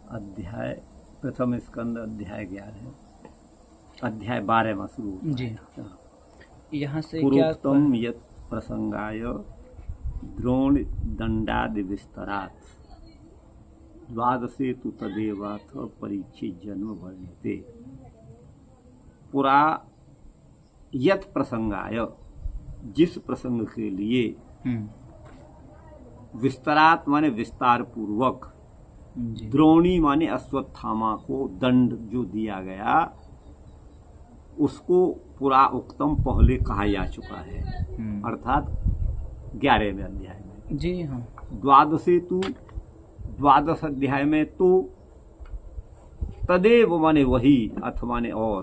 अध्याय प्रथम स्कंद अध्याय 11 अध्याय 12 में शुरू जी। यहाँ से पूर्वोक्तम यत् प्रसंगाय द्रोण दंडादि विस्तरात् द्वादशे तु तदेवाथ परीक्षित जन्म वर्ण्यते। पुरा यत् प्रसंगाय जिस प्रसंग के लिए विस्तरात माने विस्तार पूर्वक, द्रोणी माने अश्वत्थामा को दंड जो दिया गया उसको पुरा उक्तम पहले कहा जा चुका है, अर्थात 11वें अध्याय में। जी हाँ। द्वादशे तु द्वादश अध्याय में तो तदेव माने वही अथ माने और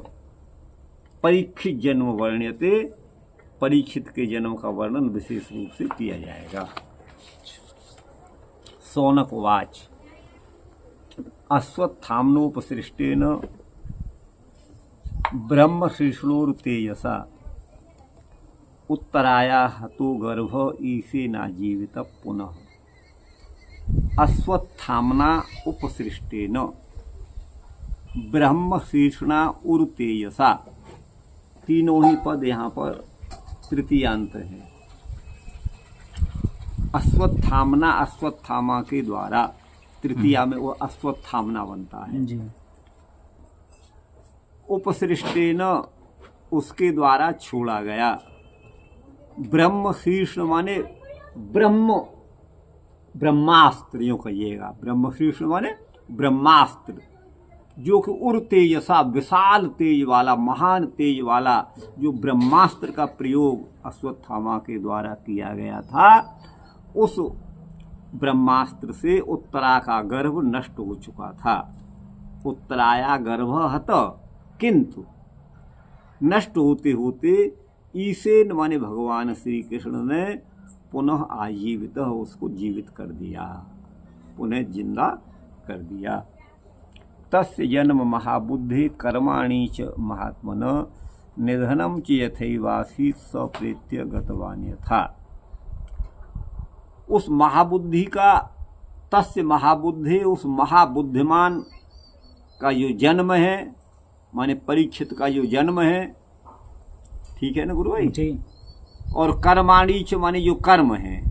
परीक्षित जन्म वर्ण्यते, परीक्षित के जन्म का वर्णन विशेष रूप से किया जाएगा। सौनक उवाच अश्वत्थाम्नोपसृष्टेन ब्रह्म श्रीष्णोरुतेजसा उत्तराया हतो गर्भ ईसे ना जीवित पुनः। अश्वत्थाम्ना उपसृष्टेन ब्रह्म शीर्षणा उरुतेजसा, तीनों ही पद यहाँ पर तृतीयांत है। अश्वत्थाम्ना अश्वत्थामा के द्वारा, तृतीया में वो अश्वत्थाम्ना बनता है जी। उपसृष्टेन उसके द्वारा छोड़ा गया। ब्रह्म शीर्ष माने ब्रह्म, ब्रह्मास्त्र यूँ कहिएगा। ब्रह्म शीर्ष माने ब्रह्मास्त्र, जो कि उर तेजसा विशाल तेज वाला, महान तेज वाला जो ब्रह्मास्त्र का प्रयोग अश्वत्थामा के द्वारा किया गया था, उस ब्रह्मास्त्र से उत्तरा का गर्भ नष्ट हो चुका था। उत्तराया गर्भ हत, किंतु नष्ट होते होते ईसेन माने भगवान श्री कृष्ण ने पुनः आजीवित उसको जीवित कर दिया, पुनः जिंदा कर दिया। तस्य जन्म महाबुद्धि कर्माणि च महात्मन निधनम च यथैवासी सप्रेत्य गतवान यथा। उस महाबुद्धि का, तस्य महाबुद्धि, उस महाबुद्धिमान का जो जन्म है, माने परीक्षित का जो जन्म है, ठीक है ना गुरु भाई जी। और कर्माणि च माने जो कर्म है,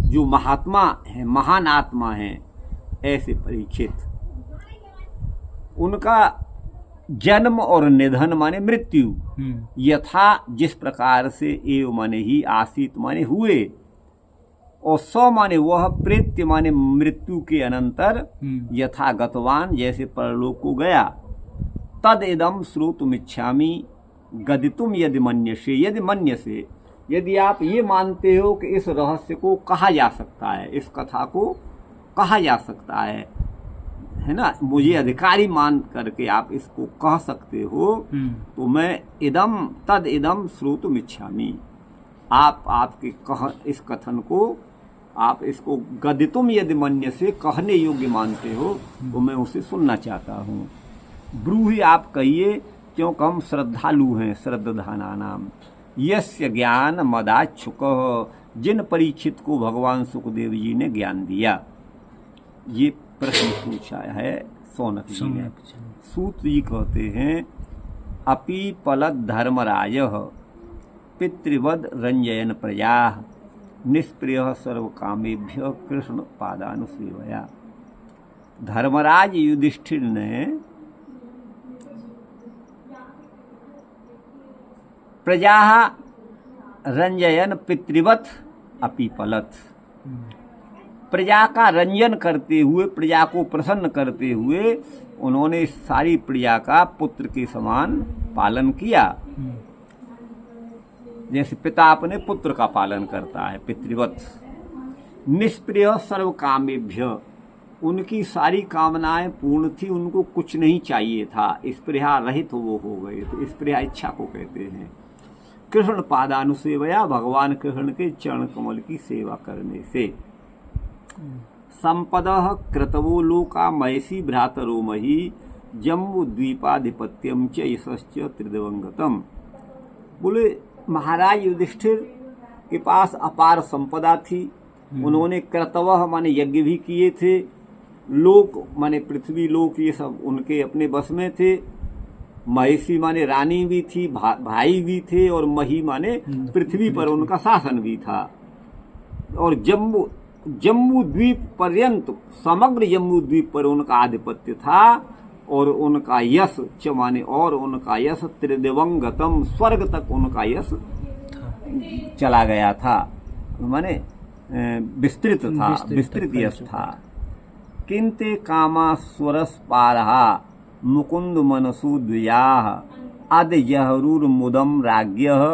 जो महात्मा है, महान आत्मा है, ऐसे परीक्षित उनका जन्म और निधन माने मृत्यु यथा जिस प्रकार से एव माने ही आसित माने हुए, और स माने वह, प्रेत्य माने मृत्यु के अनंतर, यथा गतवान जैसे परलोक को गया। तद इदम श्रोतुमिच्छामि गदितुम यदि मन्यसे, यदि मन्यसे, यदि आप ये मानते हो कि इस रहस्य को कहा जा सकता है, इस कथा को कहा जा सकता है ना, मुझे अधिकारी मान करके आप इसको कह सकते हो, तो मैं इदम तद इदम श्रोतुमिच्छामि, आप आपके इस कथन को, आप इसको गदितुम यदि मन्य से कहने योग्य मानते हो, तो मैं उसे सुनना चाहता हूँ। ब्रूहि आप कहिए, क्योंकि हम श्रद्धालु हैं, श्रद्धाना नाम। यस्य ज्ञान मदाच्छुक, जिन परीक्षित को भगवान सुखदेव जी ने ज्ञान दिया। ये प्रश्न पूछा है सौनक जी ने। सूत जी कहते हैं अपि पलद धर्मराज पितृवद रंजयन प्रजा निष्प्रिय सर्व कामेभ्य कृष्ण पादानुसेवया। धर्मराज युधिष्ठिर ने प्रजा रंजयन पितृवत अपि पलत, प्रजा का रंजन करते हुए, प्रजा को प्रसन्न करते हुए उन्होंने सारी प्रजा का पुत्र के समान पालन किया, जैसे पिता अपने पुत्र का पालन करता है, पितृवत। निष्प्रिय सर्व कामेभ्य, उनकी सारी कामनाएं पूर्ण थी, उनको कुछ नहीं चाहिए था, स्पृहा रहित वो हो गए, तो स्पृहा इच्छा को कहते हैं। कृष्ण पादानुसेवया, भगवान कृष्ण के चरण कमल की सेवा करने से। संपदः कृतवो लोका मयसी भ्रातरो मही जम्बू द्वीपाधिपत्यम च यशश्च त्रिदिवंगतम। बोले महाराज युधिष्ठिर के पास अपार संपदा थी, उन्होंने क्रतवः माने यज्ञ भी किए थे, लोक माने पृथ्वी लोक ये सब उनके अपने बस में थे। महिषी माने रानी भी थी, भाई भी थे, और मही माने पृथ्वी पर उनका शासन भी था। और जम्बू द्वीप पर्यंत, समग्र जम्बू द्वीप पर उनका आधिपत्य था। और उनका यश च माने और उनका यश त्रिदिवंगतम, स्वर्ग तक उनका यश चला गया था, माने विस्तृत था, विस्तृत यश था। किंते कामा स्वरस पारहा मुकुंद मनसु द्वियाः आदि जहरूर मुदम राज्ञः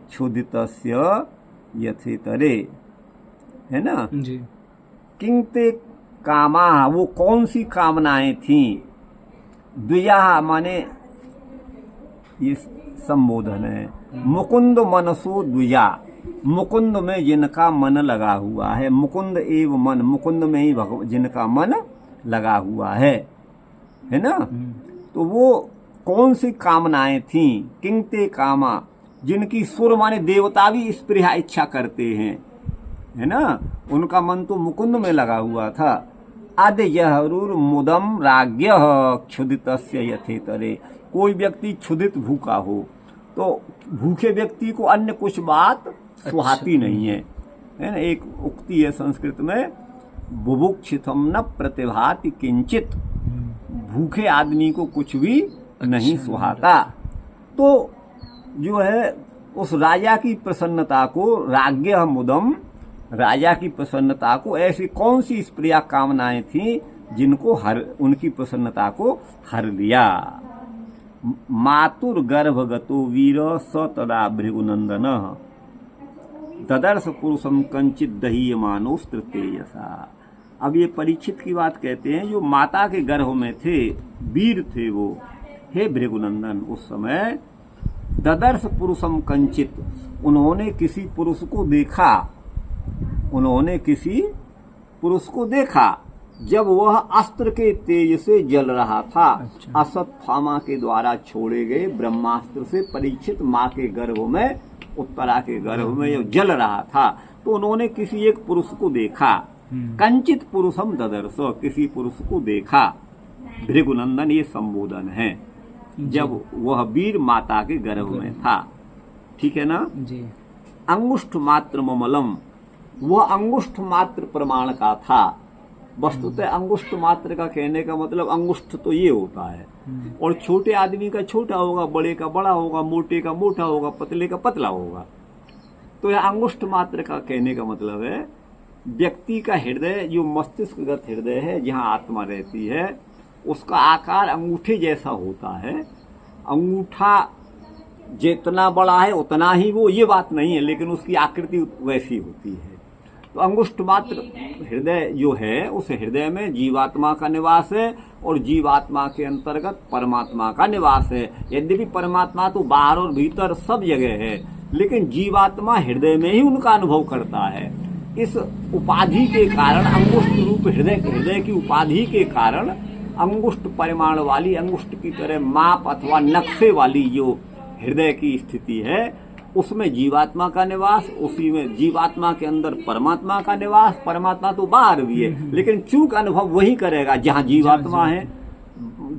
क्षुदितस्य यथेतरे, है ना जी। किंते कामा, वो कौन सी कामनाएं थीं? द्वियाः माने ये संबोधन है। मुकुंद मनसो द्विजा, मुकुंद में जिनका मन लगा हुआ है, मुकुंद एव मन, मुकुंद में ही जिनका मन लगा हुआ है ना। तो वो कौन सी कामनाएं थीं? किंते कामा, जिनकी सुर माने देवता भी स्पृहा इच्छा करते हैं, है ना। उनका मन तो मुकुंद में लगा हुआ था। आदि जहरूर मुदम राज्ञः क्षुदितस्य यथेतरे, कोई व्यक्ति क्षुदित भूखा हो तो भूखे व्यक्ति को अन्य कुछ बात सुहाती नहीं है ना। एक उक्ति है संस्कृत में, बुभुक्षितम न प्रतिभाति किंचित, भूखे आदमी को कुछ भी नहीं सुहाता। तो जो है उस राजा की प्रसन्नता को, राज्ञः मुदम, राजा की प्रसन्नता को, ऐसी कौन सी स्प्रिया कामनाएं थी जिनको उनकी प्रसन्नता को हर लिया। मातुर गर्भगतो वीर स तदा भृगुनंदन ददर्श पुरुषम कंचित दहीयमानो तृतेयसा। अब ये परीक्षित की बात कहते हैं, जो माता के गर्भ में थे, वीर थे वो, हे भृगुनंदन, उस समय ददर्श पुरुषम कंचित, उन्होंने किसी पुरुष को देखा, उन्होंने किसी पुरुष को देखा जब वह अस्त्र के तेज से जल रहा था। अच्छा। अश्वत्थामा के द्वारा छोड़े गए ब्रह्मास्त्र से परीक्षित माँ के गर्भ में, उत्तरा के गर्भ में जो जल रहा था, तो उन्होंने किसी एक पुरुष को देखा। कंचित पुरुषम ददर्श, किसी पुरुष को देखा। भृगुनंदन ये संबोधन है जब वह वीर माता के गर्भ में था, ठीक है ना जी। अंगुष्ठ मात्र ममलम, वह अंगुष्ठ मात्र प्रमाण का था। वस्तुतः अंगुष्ठ मात्र का कहने का मतलब अंगुष्ठ तो ये होता है, और छोटे आदमी का छोटा होगा, बड़े का बड़ा होगा, मोटे का मोटा होगा, पतले का पतला होगा। तो यह अंगुष्ठ मात्र का कहने का मतलब है व्यक्ति का हृदय, जो मस्तिष्कगत हृदय है जहाँ आत्मा रहती है, उसका आकार अंगूठे जैसा होता है। अंगूठा जितना बड़ा है उतना ही वो, ये बात नहीं है, लेकिन उसकी आकृति वैसी होती है। तो अंगुष्ठ मात्र हृदय जो है, उस हृदय में जीवात्मा का निवास है, और जीवात्मा के अंतर्गत परमात्मा का निवास है। यद्यपि परमात्मा तो बाहर और भीतर सब जगह है, लेकिन जीवात्मा हृदय में ही उनका अनुभव करता है। इस उपाधि के कारण, अंगुष्ठ रूप हृदय की उपाधि के कारण, अंगुष्ठ परिमाण वाली, अंगुष्ठ की तरह माप अथवा नक्शे वाली जो हृदय की स्थिति है, उसमें जीवात्मा का निवास, उसी में जीवात्मा के अंदर परमात्मा का निवास। परमात्मा तो बाहर भी है, लेकिन चूक अनुभव वही करेगा जहाँ जीवात्मा है।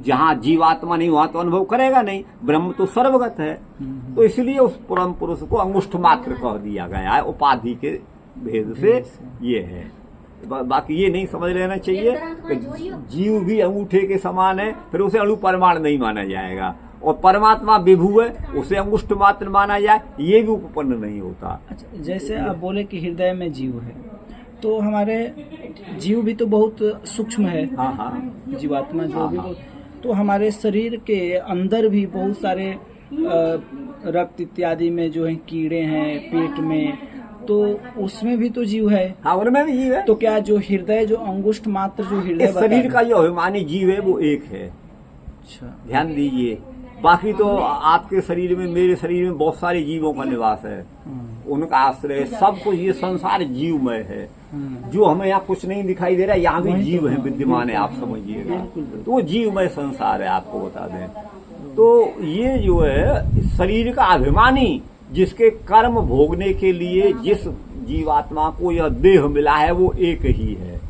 जहाँ जीवात्मा नहीं वहां तो अनुभव करेगा नहीं, ब्रह्म तो सर्वगत है। तो इसलिए उस परम पुरुष को अंगुष्ठ मात्र कह दिया गया है, उपाधि के भेद से ये है। बाकी ये नहीं समझ लेना चाहिए कि जीव भी अंगूठे के समान है, फिर उसे अणु परमाण नहीं माना जाएगा, और परमात्मा विभू है, उसे अंगुष्ठ मात्र माना जाए, ये भी उपपन्न नहीं होता। अच्छा, जैसे आप बोले कि हृदय में जीव है, तो हमारे जीव भी तो बहुत सूक्ष्म है। हाँ हाँ, जीवात्मा जो भी बहुत, तो हमारे शरीर के अंदर भी बहुत सारे रक्त इत्यादि में जो है कीड़े हैं, पेट में, तो उसमें भी तो जीव है। हाँ, उनमें भी जीव है। तो क्या जो हृदय, जो अंगुष्ठ मात्र जो हृदय शरीर का जो अभिमानी जीव है वो एक है। अच्छा, ध्यान दीजिए। बाकी तो आपके शरीर में, मेरे शरीर में बहुत सारे जीवों का निवास है, उनका आश्रय, सब कुछ, ये संसार जीवमय है। जो हमें यहाँ कुछ नहीं दिखाई दे रहा है, यहाँ भी जीव है, विद्यमान है, आप समझिएगा। तो वो जीवमय संसार है, आपको बता दें। तो ये जो है शरीर का अभिमानी, जिसके कर्म भोगने के लिए जिस जीवात्मा को यह देह मिला है, वो एक ही है।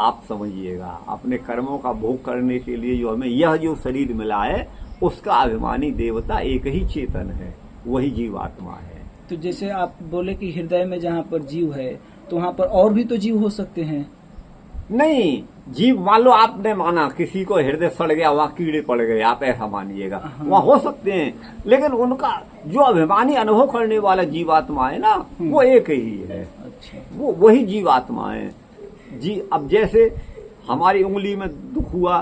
आप समझिएगा, अपने कर्मों का भोग करने के लिए जो हमें यह जो शरीर मिला है, उसका अभिमानी देवता एक ही चेतन है, वही जीवात्मा है। तो जैसे आप बोले कि हृदय में जहाँ पर जीव है, तो वहाँ पर और भी तो जीव हो सकते हैं। नहीं, जीव मान लो आपने माना किसी को हृदय सड़ गया, वहाँ कीड़े पड़ गए, आप ऐसा मानिएगा, वहाँ हो सकते हैं, लेकिन उनका जो अभिमानी अनुभव करने वाला जीवात्मा है ना, वो एक ही है। अच्छा, वो वही जीवात्मा है जी। अब जैसे हमारी उंगली में दुख हुआ,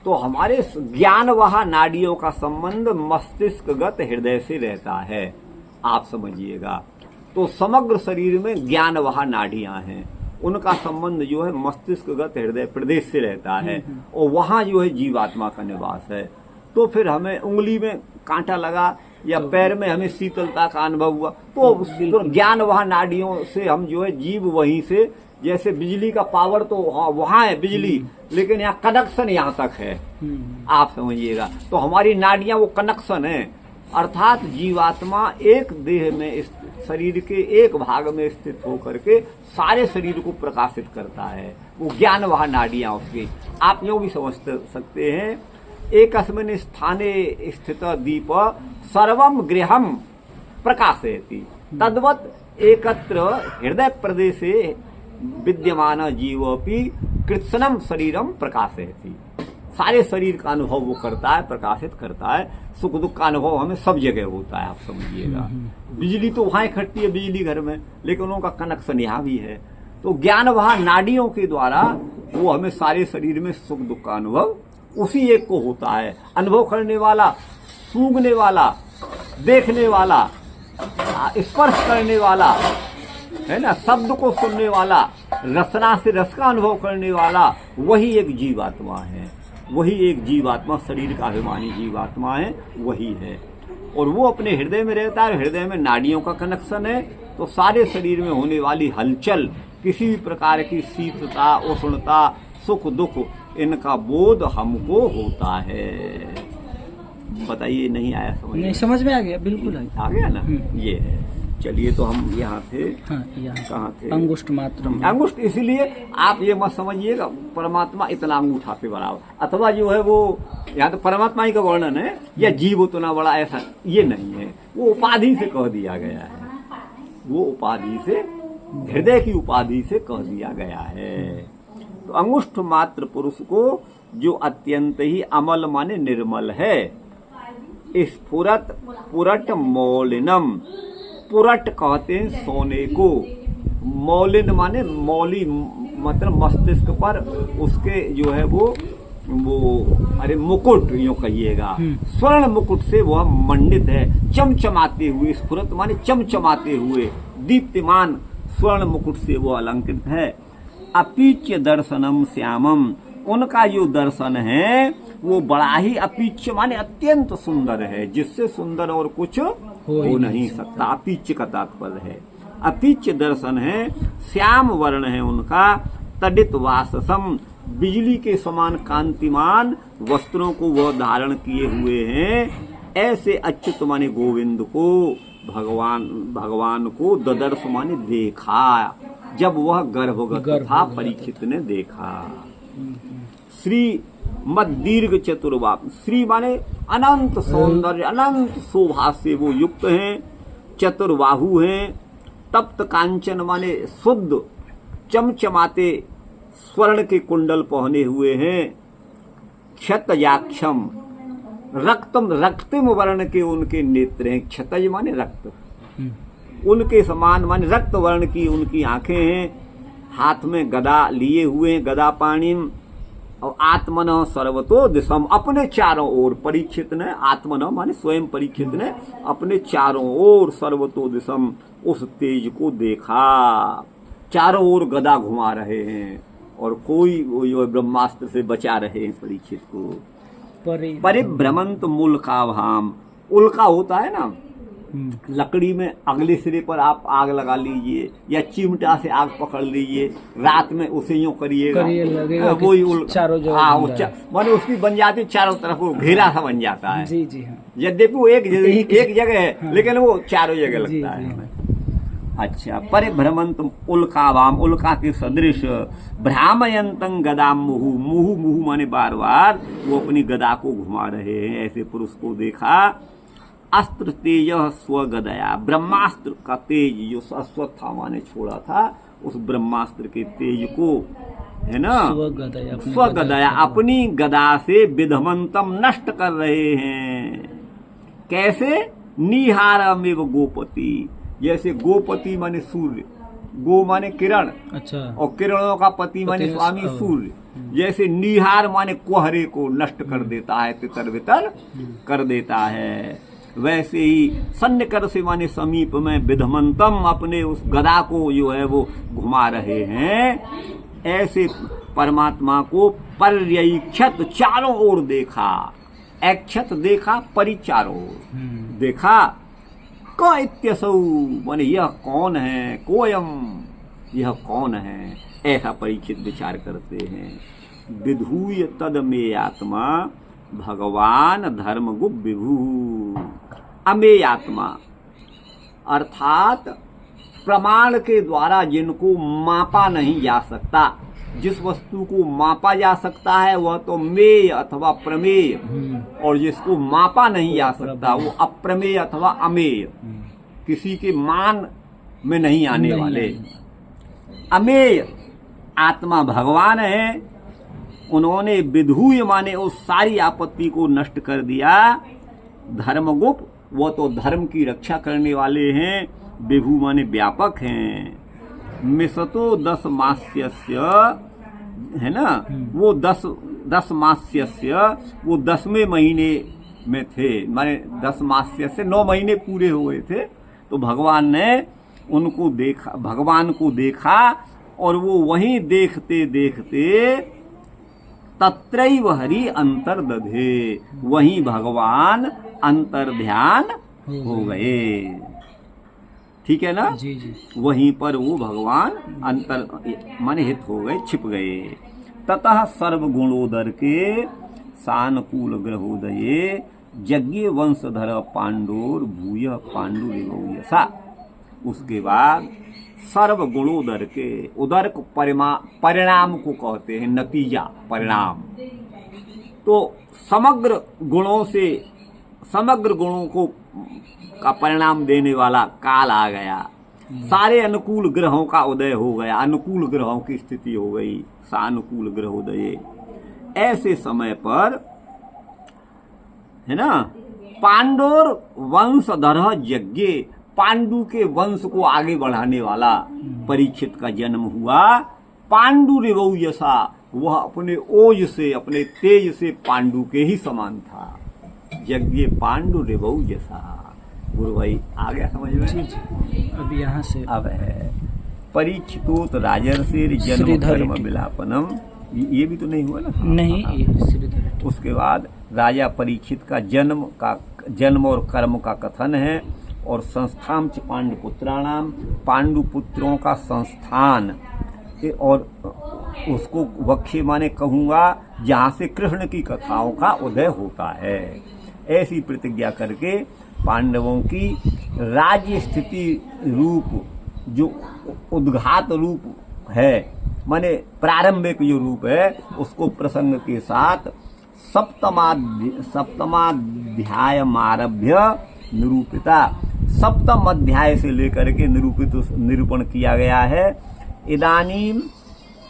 तो हमारे ज्ञान वहा नाड़ियों का संबंध मस्तिष्कगत हृदय से रहता है, आप समझिएगा। तो समग्र शरीर में ज्ञान वहा नाड़ियां हैं, उनका संबंध जो है मस्तिष्कगत हृदय प्रदेश से रहता है, और वहां जो है जीवात्मा का निवास है। तो फिर हमें उंगली में कांटा लगा या पैर में हमें शीतलता का अनुभव हुआ, तो ज्ञान वहा नाड़ियों से हम जो है जीव वहीं से, जैसे बिजली का पावर तो वहां है बिजली, लेकिन यहाँ कनेक्शन यहाँ तक है, आप समझिएगा। तो हमारी नाड़ियां वो कनेक्शन है, अर्थात जीवात्मा एक देह में, शरीर के एक भाग में स्थित होकर के सारे शरीर को प्रकाशित करता है, वो ज्ञान वहां नाड़ियां उसकी। आप यूं भी समझ सकते हैं, एकस्मिन् स्थाने स्थित दीप सर्वम गृहम प्रकाशयति, तद्वत एकत्र हृदय प्रदेशे विद्यमान जीवोपि कृत्स्नम शरीरम प्रकाशयति। सारे शरीर का अनुभव वो करता है, प्रकाशित करता है। सुख दुख का अनुभव हमें सब जगह होता है, आप समझिएगा। बिजली तो वहां इकट्ठी है बिजली घर में, लेकिन उनका कनेक्शन यहाँ भी है। तो ज्ञान वहां नाड़ियों के द्वारा वो हमें सारे शरीर में सुख दुख का अनुभव उसी एक को होता है। अनुभव करने वाला, सूंघने वाला, देखने वाला, स्पर्श करने वाला है ना, शब्द को सुनने वाला, रसना से रस का अनुभव करने वाला, वही एक जीवात्मा है। वही एक जीवात्मा, शरीर का अभिमानी जीवात्मा है, वही है। और वो अपने हृदय में रहता है, हृदय में नाड़ियों का कनेक्शन है। तो सारे शरीर में होने वाली हलचल, किसी भी प्रकार की शीतलता, उष्णता, सुख दुख, इनका बोध हमको होता है। बताइए, नहीं आया समझ? नहीं, समझ में आ गया, बिल्कुल आ गया ना। ये है। चलिए, तो हम यहाँ थे, हाँ, कहाँ थे? अंगुष्ठ मात्र। अंगुष्ठ, इसलिए आप ये मत समझिएगा परमात्मा इतना अंगूठा से बराबर, अथवा जो है वो यहाँ तो परमात्मा ही का वर्णन है, या जीव उतना बड़ा, ऐसा ये नहीं है। वो उपाधि से कह दिया गया है, वो उपाधि से, हृदय की उपाधि से कह दिया गया है। तो अंगुष्ठ मात्र पुरुष को जो अत्यंत ही अमल माने निर्मल है, स्फुरत पुरट मौलिनम, पुरट कहते हैं सोने को, मौलिन माने मौली, मतलब मस्तिष्क पर उसके जो है वो अरे मुकुट यूं कहिएगा, स्वर्ण मुकुट से वह मंडित है, चमचमाते हुए, स्फुरत माने चमचमाते हुए, दीप्तिमान स्वर्ण मुकुट से वो अलंकृत है। अपीच्य दर्शनम श्यामम, उनका जो दर्शन है वो बड़ा ही अपीच्य माने अत्यंत सुंदर है, जिससे सुंदर और कुछ हो नहीं सकता। अपीच्य का तात्पर्य है, अपीच्य दर्शन है, श्याम वर्ण है उनका, तडित वाससम, बिजली के समान कांतिमान वस्त्रों को वह धारण किए हुए हैं। ऐसे अच्युत माने गोविंद को, भगवान को ददर्श माने देखा, जब वह गर्भगत था परीक्षित ने देखा। श्री मद दीर्घ चतुर्भा, श्री माने अनंत सौंदर्य, अनंत शोभा से वो युक्त हैं, चतुर्बाहु हैं। तप्त कांचन माने शुद्ध, चमचमाते स्वर्ण के कुंडल पहने हुए हैं। क्षतजाक्षम, रक्तिम वर्ण के उनके नेत्र हैं। क्षतज माने रक्त, उनके समान माने रक्त वर्ण की उनकी आंखें हैं। हाथ में गदा लिए हुए हैं, गदा पाणिम। और आत्मन सर्वतो दिशम, अपने चारों ओर, परीक्षित ने आत्मन माने स्वयं परीक्षित ने अपने चारों ओर सर्वतो दिशम, उस तेज को देखा। चारों ओर गदा घुमा रहे हैं और कोई वो ब्रह्मास्त्र से बचा रहे हैं परीक्षित को। परिभ्रमंत मूलका भाम, उल्का होता है ना, लकड़ी में अगले सिरे पर आप आग लगा लीजिए या चिमटा से आग पकड़ लीजिए, रात में उसे यूं करिएगा, वही माने उसकी बन जाती चारों तरफ, वो घेरा सा बन जाता है। जी जी हाँ। यद्यपि वो एक जगह है, लेकिन वो चारों जगह लगता है। अच्छा, परिभ्रमंत उल्कावाम, उल्का के सदृश, भ्रामयंतं गदाम मुहु, मुहु मुहु माने बार बार वो अपनी गदा को घुमा रहे हैं। ऐसे पुरुष को देखा। अस्त्र तेज स्वगदया, ब्रह्मास्त्र का तेज जो अश्वत्थामा ने छोड़ा था, उस ब्रह्मास्त्र के तेज को, है ना, स्वगदया अपनी गदा से विधमंतम नष्ट कर रहे हैं। कैसे? निहारमेव गोपति, जैसे गोपति माने सूर्य, गो माने किरण, अच्छा, और किरणों का पति माने स्वामी सूर्य, जैसे निहार माने कोहरे को नष्ट कर देता है, तितर बितर कर देता है, वैसे ही सन्निकर से माने समीप में विधमंतम अपने उस गदा को जो है वो घुमा रहे हैं। ऐसे परमात्मा को पर्यक्षत, चारों ओर देखा, ऐक्षत देखा, परिचारों देखा। क इत्यसौ माने यह कौन है, कोयम यह कौन है, ऐसा परीक्षित विचार करते हैं। विधूय तद में आत्मा भगवान धर्म गुप विभु, अमेय आत्मा अर्थात प्रमाण के द्वारा जिनको मापा नहीं जा सकता, जिस वस्तु को मापा जा सकता है वह तो मेय अथवा प्रमेय, और जिसको मापा नहीं जा सकता वो अप्रमेय अथवा अमेय, किसी के मान में नहीं आने वाले। अमेय आत्मा भगवान है, उन्होंने विधूय माने उस सारी आपत्ति को नष्ट कर दिया। धर्मगुप्त, वो तो धर्म की रक्षा करने वाले हैं। विभु माने व्यापक हैं। मिसतो 10 मास्यस्य, है ना, वो 10 मास्यस्य, वो 10वें महीने में थे, माने 10 मास्य से 9 महीने पूरे हुए थे। तो भगवान ने उनको देखा, भगवान को देखा, और वो वहीं देखते देखते तत्रैव हरि अंतर दधे, वहीं भगवान अंतर ध्यान हो गए। ठीक है ना जी जी। वहीं पर वो भगवान अंतर माने हित हो गए, छिप गए। ततः सर्वगुणोदर के सानुकूल ग्रहोदये यज्ञ वंशधर पांडोर भूय पांडु यसा। उसके बाद सर्व गुणोदर के, उदर को परिणाम को कहते हैं, नतीजा परिणाम। तो समग्र गुणों से, समग्र गुणों को का परिणाम देने वाला काल आ गया। सारे अनुकूल ग्रहों का उदय हो गया, अनुकूल ग्रहों की स्थिति हो गई, सानुकूल ग्रहोदय। ऐसे समय पर, है ना, पांडोर वंशधर यज्ञ, पांडु के वंश को आगे बढ़ाने वाला परीक्षित का जन्म हुआ। पांडु रेवौ यसा, वह अपने ओज से, अपने तेज से पांडु के ही समान था। यज्ञ पांडु रेवौ यसा। गुरु भाई आ गया समझ में? अब यहाँ से अब है परीक्षितोत राजर्षिर जन्म कर्म विलापनम, ये भी तो नहीं हुआ ना? नहीं, उसके बाद राजा परीक्षित का जन्म और कर्म का कथन है। और संस्थान च पांडुपुत्राणाम, पांडुपुत्रों का संस्थान, और उसको वक्ष्य माने कहूँगा जहाँ से कृष्ण की कथाओं का उदय होता है। ऐसी प्रतिज्ञा करके पांडवों की राज्य स्थिति रूप जो उद्घात रूप है, माने प्रारंभिक जो रूप है, उसको प्रसंग के साथ सप्तमाध्यायमारभ्य निरूपिता, सप्तम अध्याय से लेकर के निरूपण किया गया है। इदानीम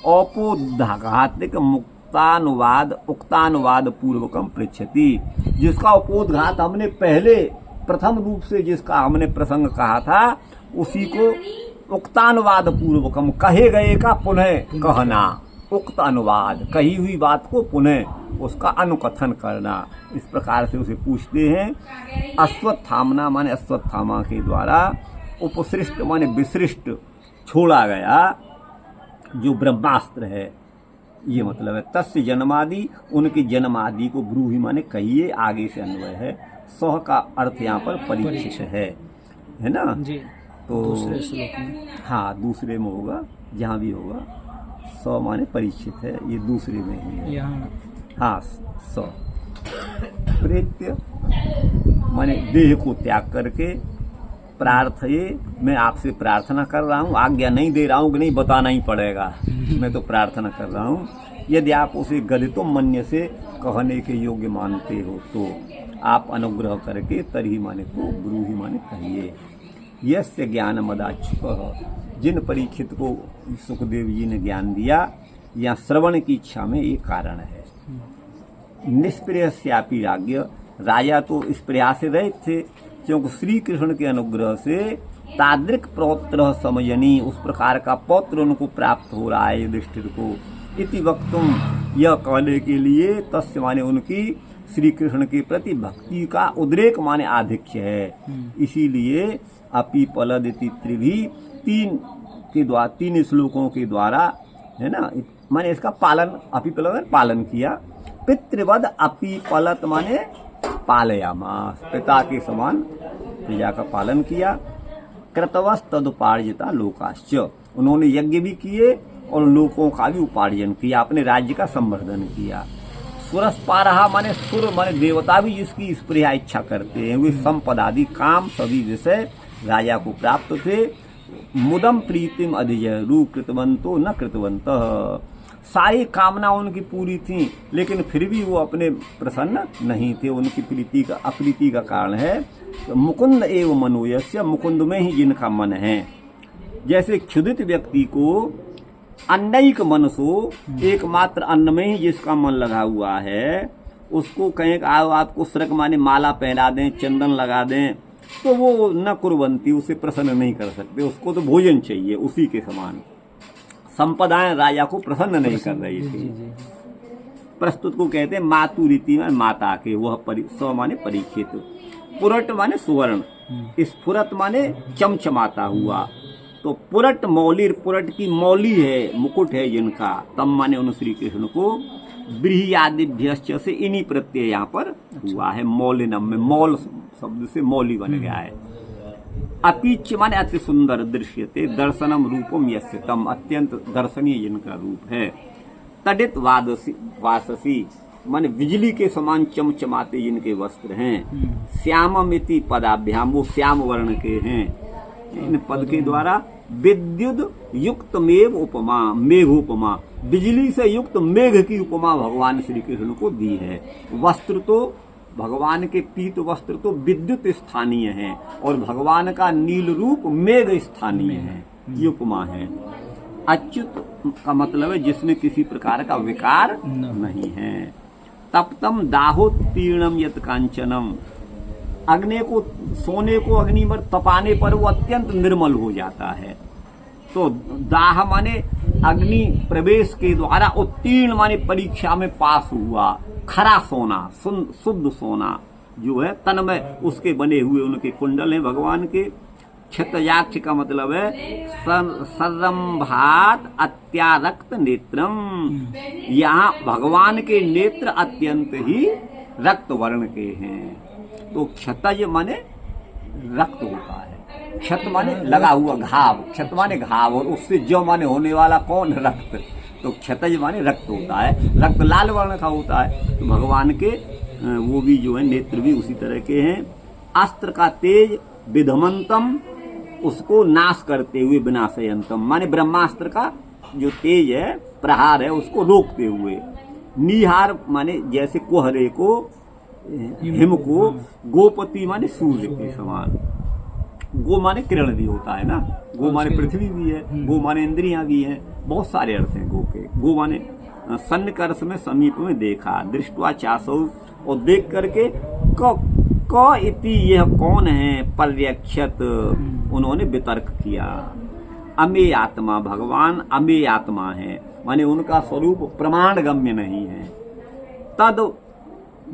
औपोद्घातिक मुक्तानुवाद उक्तानुवाद पूर्वकम पृच्छति, जिसका उपोद्घात हमने पहले प्रथम रूप से जिसका हमने प्रसंग कहा था, उसी को उक्तानुवाद पूर्वकम, कहे गए का पुनः कहना, उक्त अनुवाद, कही हुई बात को पुनः उसका अनुकथन करना। इस प्रकार से उसे पूछते हैं। अश्वत्थामना माने अश्वत्थामा के द्वारा, उपसृष्ट माने विसृष्ट, छोड़ा गया जो ब्रह्मास्त्र है, ये मतलब है। तस्य जन्मादि, उनकी जन्मादि को ब्रूहि माने कहिए, आगे से अन्वय है। सह का अर्थ यहाँ पर परीक्षित है ना जी। तो दूसरे श्लोक में, हाँ दूसरे में होगा, जहाँ भी होगा स माने परीक्षित है, ये दूसरे में ही है यहाँ। हाँ, स प्रेत्य माने देह को त्याग करके, प्रार्थये, मैं आपसे प्रार्थना कर रहा हूँ, आज्ञा नहीं दे रहा हूँ कि नहीं बताना ही पड़ेगा, मैं तो प्रार्थना कर रहा हूँ। यदि आप उसे गदितुम मन्य से कहने के योग्य मानते हो तो आप अनुग्रह करके तरही माने तो ब्रूहि माने कहिए। यस्य ज्ञान मदाच्युत, जिन परीक्षित को सुखदेव जी ने ज्ञान दिया, या श्रवण की इच्छा में ये कारण है। निष्प्रियस्यापि राज्ञ, राजा तो इस प्रयास से रहित थे, क्योंकि श्री कृष्ण के अनुग्रह से तादृक पौत्र समयनी, उस प्रकार का पौत्र उनको प्राप्त हो रहा है युधिष्ठिर को। इति वक्तुम, यह कहने के लिए, तस्य माने उनकी श्री कृष्ण के प्रति भक्ति का उद्रेक माने आधिक्य है। इसीलिए अपि पलदिति त्रिभी, तीन श्लोकों के द्वारा, है ना, माने इसका पालन, अपि पलद पालन किया। पितृवद अपि पलत माने पालयामास, पिता के समान प्रजा का पालन किया। कृतवस तदुपार्जिता लोकाश्च, उन्होंने यज्ञ भी किए और लोकों का भी उपार्जन किया, अपने राज्य का संवर्धन किया। सुरस्पारहा माने सुर माने देवता भी जिसकी स्प्रिया इच्छा करते हैं, वे संपदादि काम सभी विषय राजा को प्राप्त थे। मुदम प्रीतिम अधिजयु कृतवंतो न कृतवंतः, सारी कामना उनकी पूरी थी, लेकिन फिर भी वो अपने प्रसन्न नहीं थे। उनकी प्रीति का अप्रीति का कारण है तो मुकुंद एव मनोयस्य, मुकुंद में ही जिनका मन है। जैसे क्षुधित व्यक्ति को अन्नैक मनसो, एकमात्र अन्न में ही जिसका मन लगा हुआ है, उसको कहें आओ आपको स्वर्ग माने माला पहना दें, चंदन लगा दें, तो वो न कुर्वंती, उसे प्रसन्न नहीं कर सकते, उसको तो भोजन चाहिए। उसी के समान संपदाएं राजा को प्रसन्न नहीं कर रही थी। प्रस्तुत को कहते हैं मातु रीति में माता के, वह स्व माने परीक्षित, पुरट माने सुवर्ण, स्फुरत माने चमचमाता हुआ। तो पुरट मौली, पुरट की मौली है, मुकुट है जिनका, तम माने उन श्री कृष्ण को। ब्रीहियादिभ्यश्च से इन्हीं प्रत्यय यहाँ पर हुआ है, मौलिनम में, मौल शब्द से मौली बन गया है। अपीच माने अति सुंदर दृश्यते, दर्शनम रूपम यस्य तम, अत्यंत दर्शनीय जिनका रूप है। तडित वाससी माने बिजली के समान चमचमाते जिनके वस्त्र हैं। श्याममिति पदाभ्याम, वो श्याम वर्ण के हैं। इन पद के द्वारा विद्युत युक्त मेघ उपमा, मेघ उपमा, बिजली से युक्त मेघ की उपमा भगवान श्री कृष्ण को दी है। वस्त्र तो भगवान के पीत वस्त्र तो विद्युत स्थानीय है, और भगवान का नील रूप मेघ स्थानीय है, ये उपमा है। अच्युत का मतलब है जिसमें किसी प्रकार का विकार नहीं है। तप्तम दाहोत्तीर्णम यत कांचनम, अग्नि को, सोने को अग्नि पर तपाने पर वो अत्यंत निर्मल हो जाता है। तो दाह माने अग्नि प्रवेश के द्वारा उत्तीर्ण माने परीक्षा में पास हुआ। खरा सोना, शुद्ध सोना जो है तन में उसके बने हुए उनके कुंडल हैं भगवान के। क्षतजाक्ष का मतलब है सरंभात अत्यारक्त नेत्रम, यहाँ भगवान के नेत्र अत्यंत ही रक्त वर्ण के हैं। तो क्षतज माने रक्त होता है, क्षत माने लगा हुआ घाव, क्षत माने घाव, और उससे जो माने होने वाला कौन, रक्त। तो क्षतज माने रक्त होता है, रक्त लाल वर्ण का होता है। तो भगवान के वो भी जो है नेत्र भी उसी तरह के हैं। अस्त्र का तेज विधमंतम, उसको नाश करते हुए, विनाशयंतम माने ब्रह्मास्त्र का जो तेज है, प्रहार है, उसको रोकते हुए। निहार माने जैसे कोहरे को, हिम को, गोपति माने सूर्य के समान। गो माने किरण भी होता है ना, गो माने पृथ्वी भी है, गो माने इंद्रियां भी हैं, बहुत सारे अर्थ हैं गो के। गो माने सन्निकर्ष में, समीप में देखा, दृष्टवा चासौ, और देख करके क इति, यह कौन है, पर्यक्षत, उन्होंने वितर्क किया। अमेय आत्मा, भगवान अमेय आत्मा है, माने उनका स्वरूप प्रमाण गम्य नहीं है। तद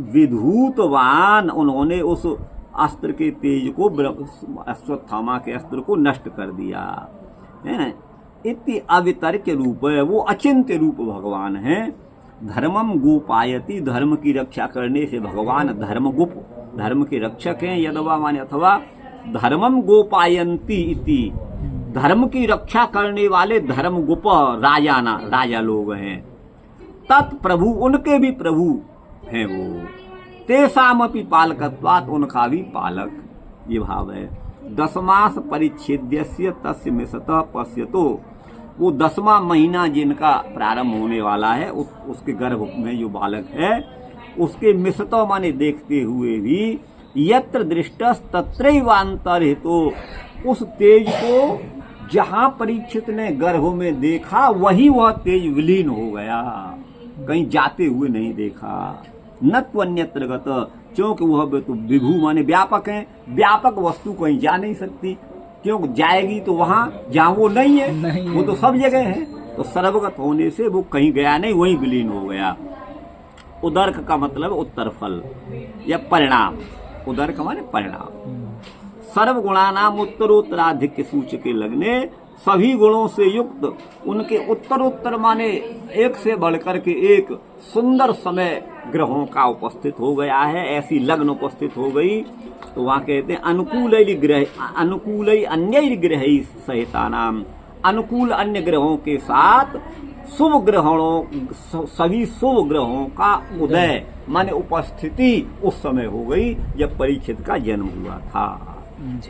विधूतवान, उन्होंने उस अस्त्र के तेज को, अश्वत्थामा के अस्त्र को नष्ट कर दिया है। इति अवितर्क रूप है, वो अचिंत्य रूप भगवान है। धर्मम गोपायति, धर्म की रक्षा करने से भगवान धर्मगुप, धर्म के रक्षक हैं। यदवा माने अथवा धर्मम गोपायंती इति, धर्म की रक्षा करने वाले धर्मगुप राजा लोग हैं। तत्प्रभु, उनके भी प्रभु हैं वो। तेसामपि पालकत्वात्, उनका भी पालक, ये भाव है। दशमास परिच्छेद्यस्य तस्य मिषतः पश्यतो, वो 10वां महीना जिनका प्रारंभ होने वाला है उसके गर्भ में जो बालक है उसके मिषतः माने देखते हुए भी यत्र दृष्टस तत्रैवांतरहितो, उस तेज को जहां परीक्षित ने गर्भ में देखा वही वह तेज विलीन हो गया, कहीं जाते हुए नहीं देखा। न त्वन्यत्र गत, क्योंकि वह तो विभू माने व्यापक है, व्यापक वस्तु कहीं जा नहीं सकती, क्योंकि जाएगी तो वहां जहां वो नहीं है, वो तो सब जगह है, तो सर्वगत होने से वो कहीं गया नहीं, वहीं विलीन हो गया। उदर्क का मतलब उत्तर फल या परिणाम, उदर्क माने परिणाम। सर्वगुणानाम उत्तरोत्तराधिक्य सूचके लगने, सभी गुणों से युक्त उनके उत्तरोत्तर माने एक से बढ़कर के एक सुंदर समय ग्रहों का उपस्थित हो गया है, ऐसी लग्न उपस्थित हो गई। तो वहां कहते हैं अनुकूल अन्य ग्रह सहिता नाम, अनुकूल अन्य ग्रहों के साथ शुभ ग्रहों, सभी शुभ ग्रहों का उदय माने उपस्थिति उस समय हो गई जब परीक्षित का जन्म हुआ था।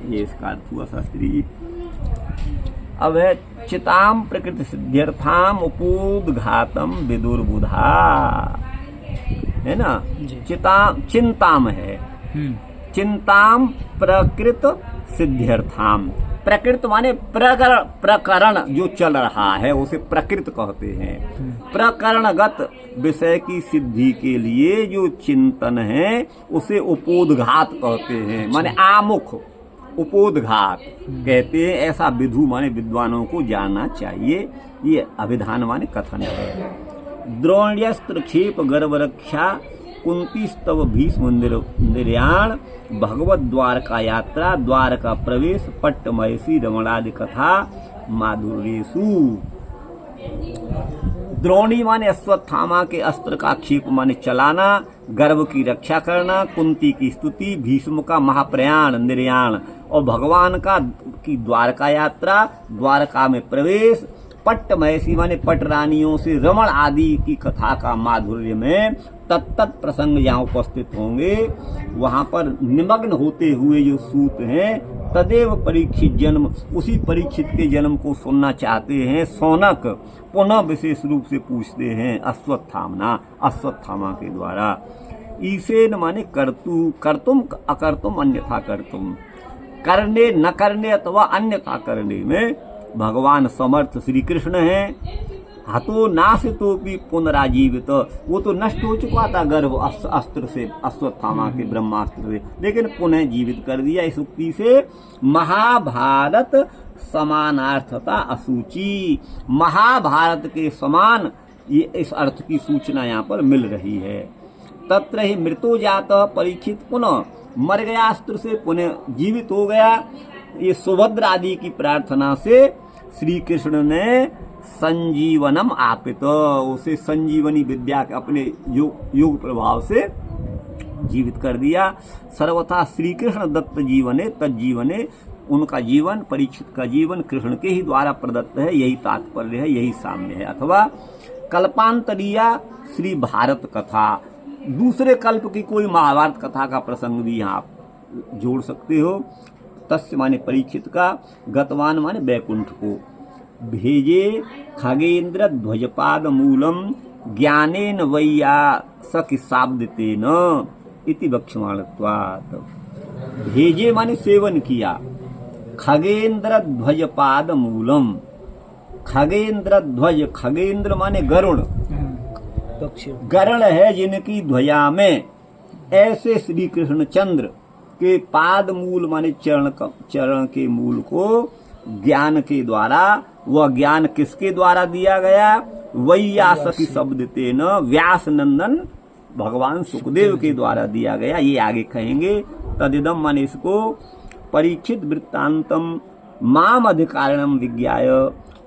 ये इसका अर्थ हुआ शास्त्री जी। अब है चिताम प्रकृति सिद्ध्यर्थाम उपोदघातम विदुर्बुधा, है ना, चिंताम है, चिंताम प्रकृत सिद्ध्यर्थाम, प्रकृत माने प्रकरण जो चल रहा है उसे प्रकृत कहते हैं। प्रकरणगत विषय की सिद्धि के लिए जो चिंतन है उसे उपोदघात कहते हैं, माने आमुख उपोदघात कहते हैं। ऐसा विधु माने विद्वानों को जानना चाहिए, ये अभिधान माने कथन है। द्रोण्यस्त्र क्षेप गर्भ रक्षा कुंती स्तव भीष्म निर्याण भगवत द्वारका यात्रा द्वारका प्रवेश पट्टमयसी रमणादि कथा माधुर्येषु। द्रोणी माने अश्वत्थामा के अस्त्र का क्षेप माने चलाना, गर्भ की रक्षा करना, कुंती की स्तुति, भीष्म का महाप्रयाण निर्याण और भगवान का की द्वारका यात्रा, द्वारका में प्रवेश, पट्ट महेशी माने पट रानियों से रमण आदि की कथा का माधुर्य में तत्त प्रसंग जहाँ उपस्थित होंगे वहां पर निमग्न होते हुए जो सूत हैं तदेव परीक्षित जन्म, उसी परीक्षित के जन्म को सुनना चाहते हैं। सौनक पुनः विशेष रूप से पूछते हैं अश्वत्थामा के द्वारा। ईसे न माने कर्तुम अकर्तुम अन्यथा कर्तुम, करने न करने अथवा अन्यथा करने में भगवान समर्थ श्री कृष्ण हैं। हतो नाशितोपि पुनराजीवित, वो तो नष्ट हो चुका था गर्भ अस्त्र से, अश्वत्थामा के ब्रह्मास्त्र से, लेकिन पुनः जीवित कर दिया। इस उक्ति से महाभारत समानार्थता असूची, महाभारत के समान ये इस अर्थ की सूचना यहाँ पर मिल रही है। तत्र ही मृतो जातः परीक्षित पुनः मर गया अस्त्र से, पुनः जीवित हो गया। ये सुभद्रा आदि की प्रार्थना से श्री कृष्ण ने संजीवनम आपित, उसे संजीवनी विद्या के अपने योग प्रभाव से जीवित कर दिया। सर्वथा श्री कृष्ण दत्त जीवने तज्जीवने, उनका जीवन परीक्षित का जीवन कृष्ण के ही द्वारा प्रदत्त है, यही तात्पर्य है, यही साम्य है। अथवा कल्पांतरीया श्री भारत कथा, दूसरे कल्प की कोई महाभारत कथा का प्रसंग भी यहाँ आप जोड़ सकते हो। तस्य माने परीक्षित का, गतवान माने बैकुंठ को, भेजे खगेन्द्र ध्वजपाद मूलम ज्ञानेन वैया सखि शाब्दतेन इति वक्ष्यमाणत्वात्। भेजे माने सेवन किया, खगेन्द्र ध्वजपाद मूलम, खगेन्द्र ध्वज, खगेन्द्र माने गरुड़, गरुड़ है जिनकी ध्वजा में, ऐसे श्री कृष्ण चंद्र के पाद मूल माने चरण के मूल को ज्ञान के द्वारा, वह ज्ञान किसके द्वारा दिया गया? वैयासकी शब्द तेन, व्यास नंदन भगवान सुखदेव के द्वारा दिया गया। ये आगे कहेंगे। तदिदम माने इसको परीक्षित वृत्तांतम माम अधिकारणम विज्ञाय,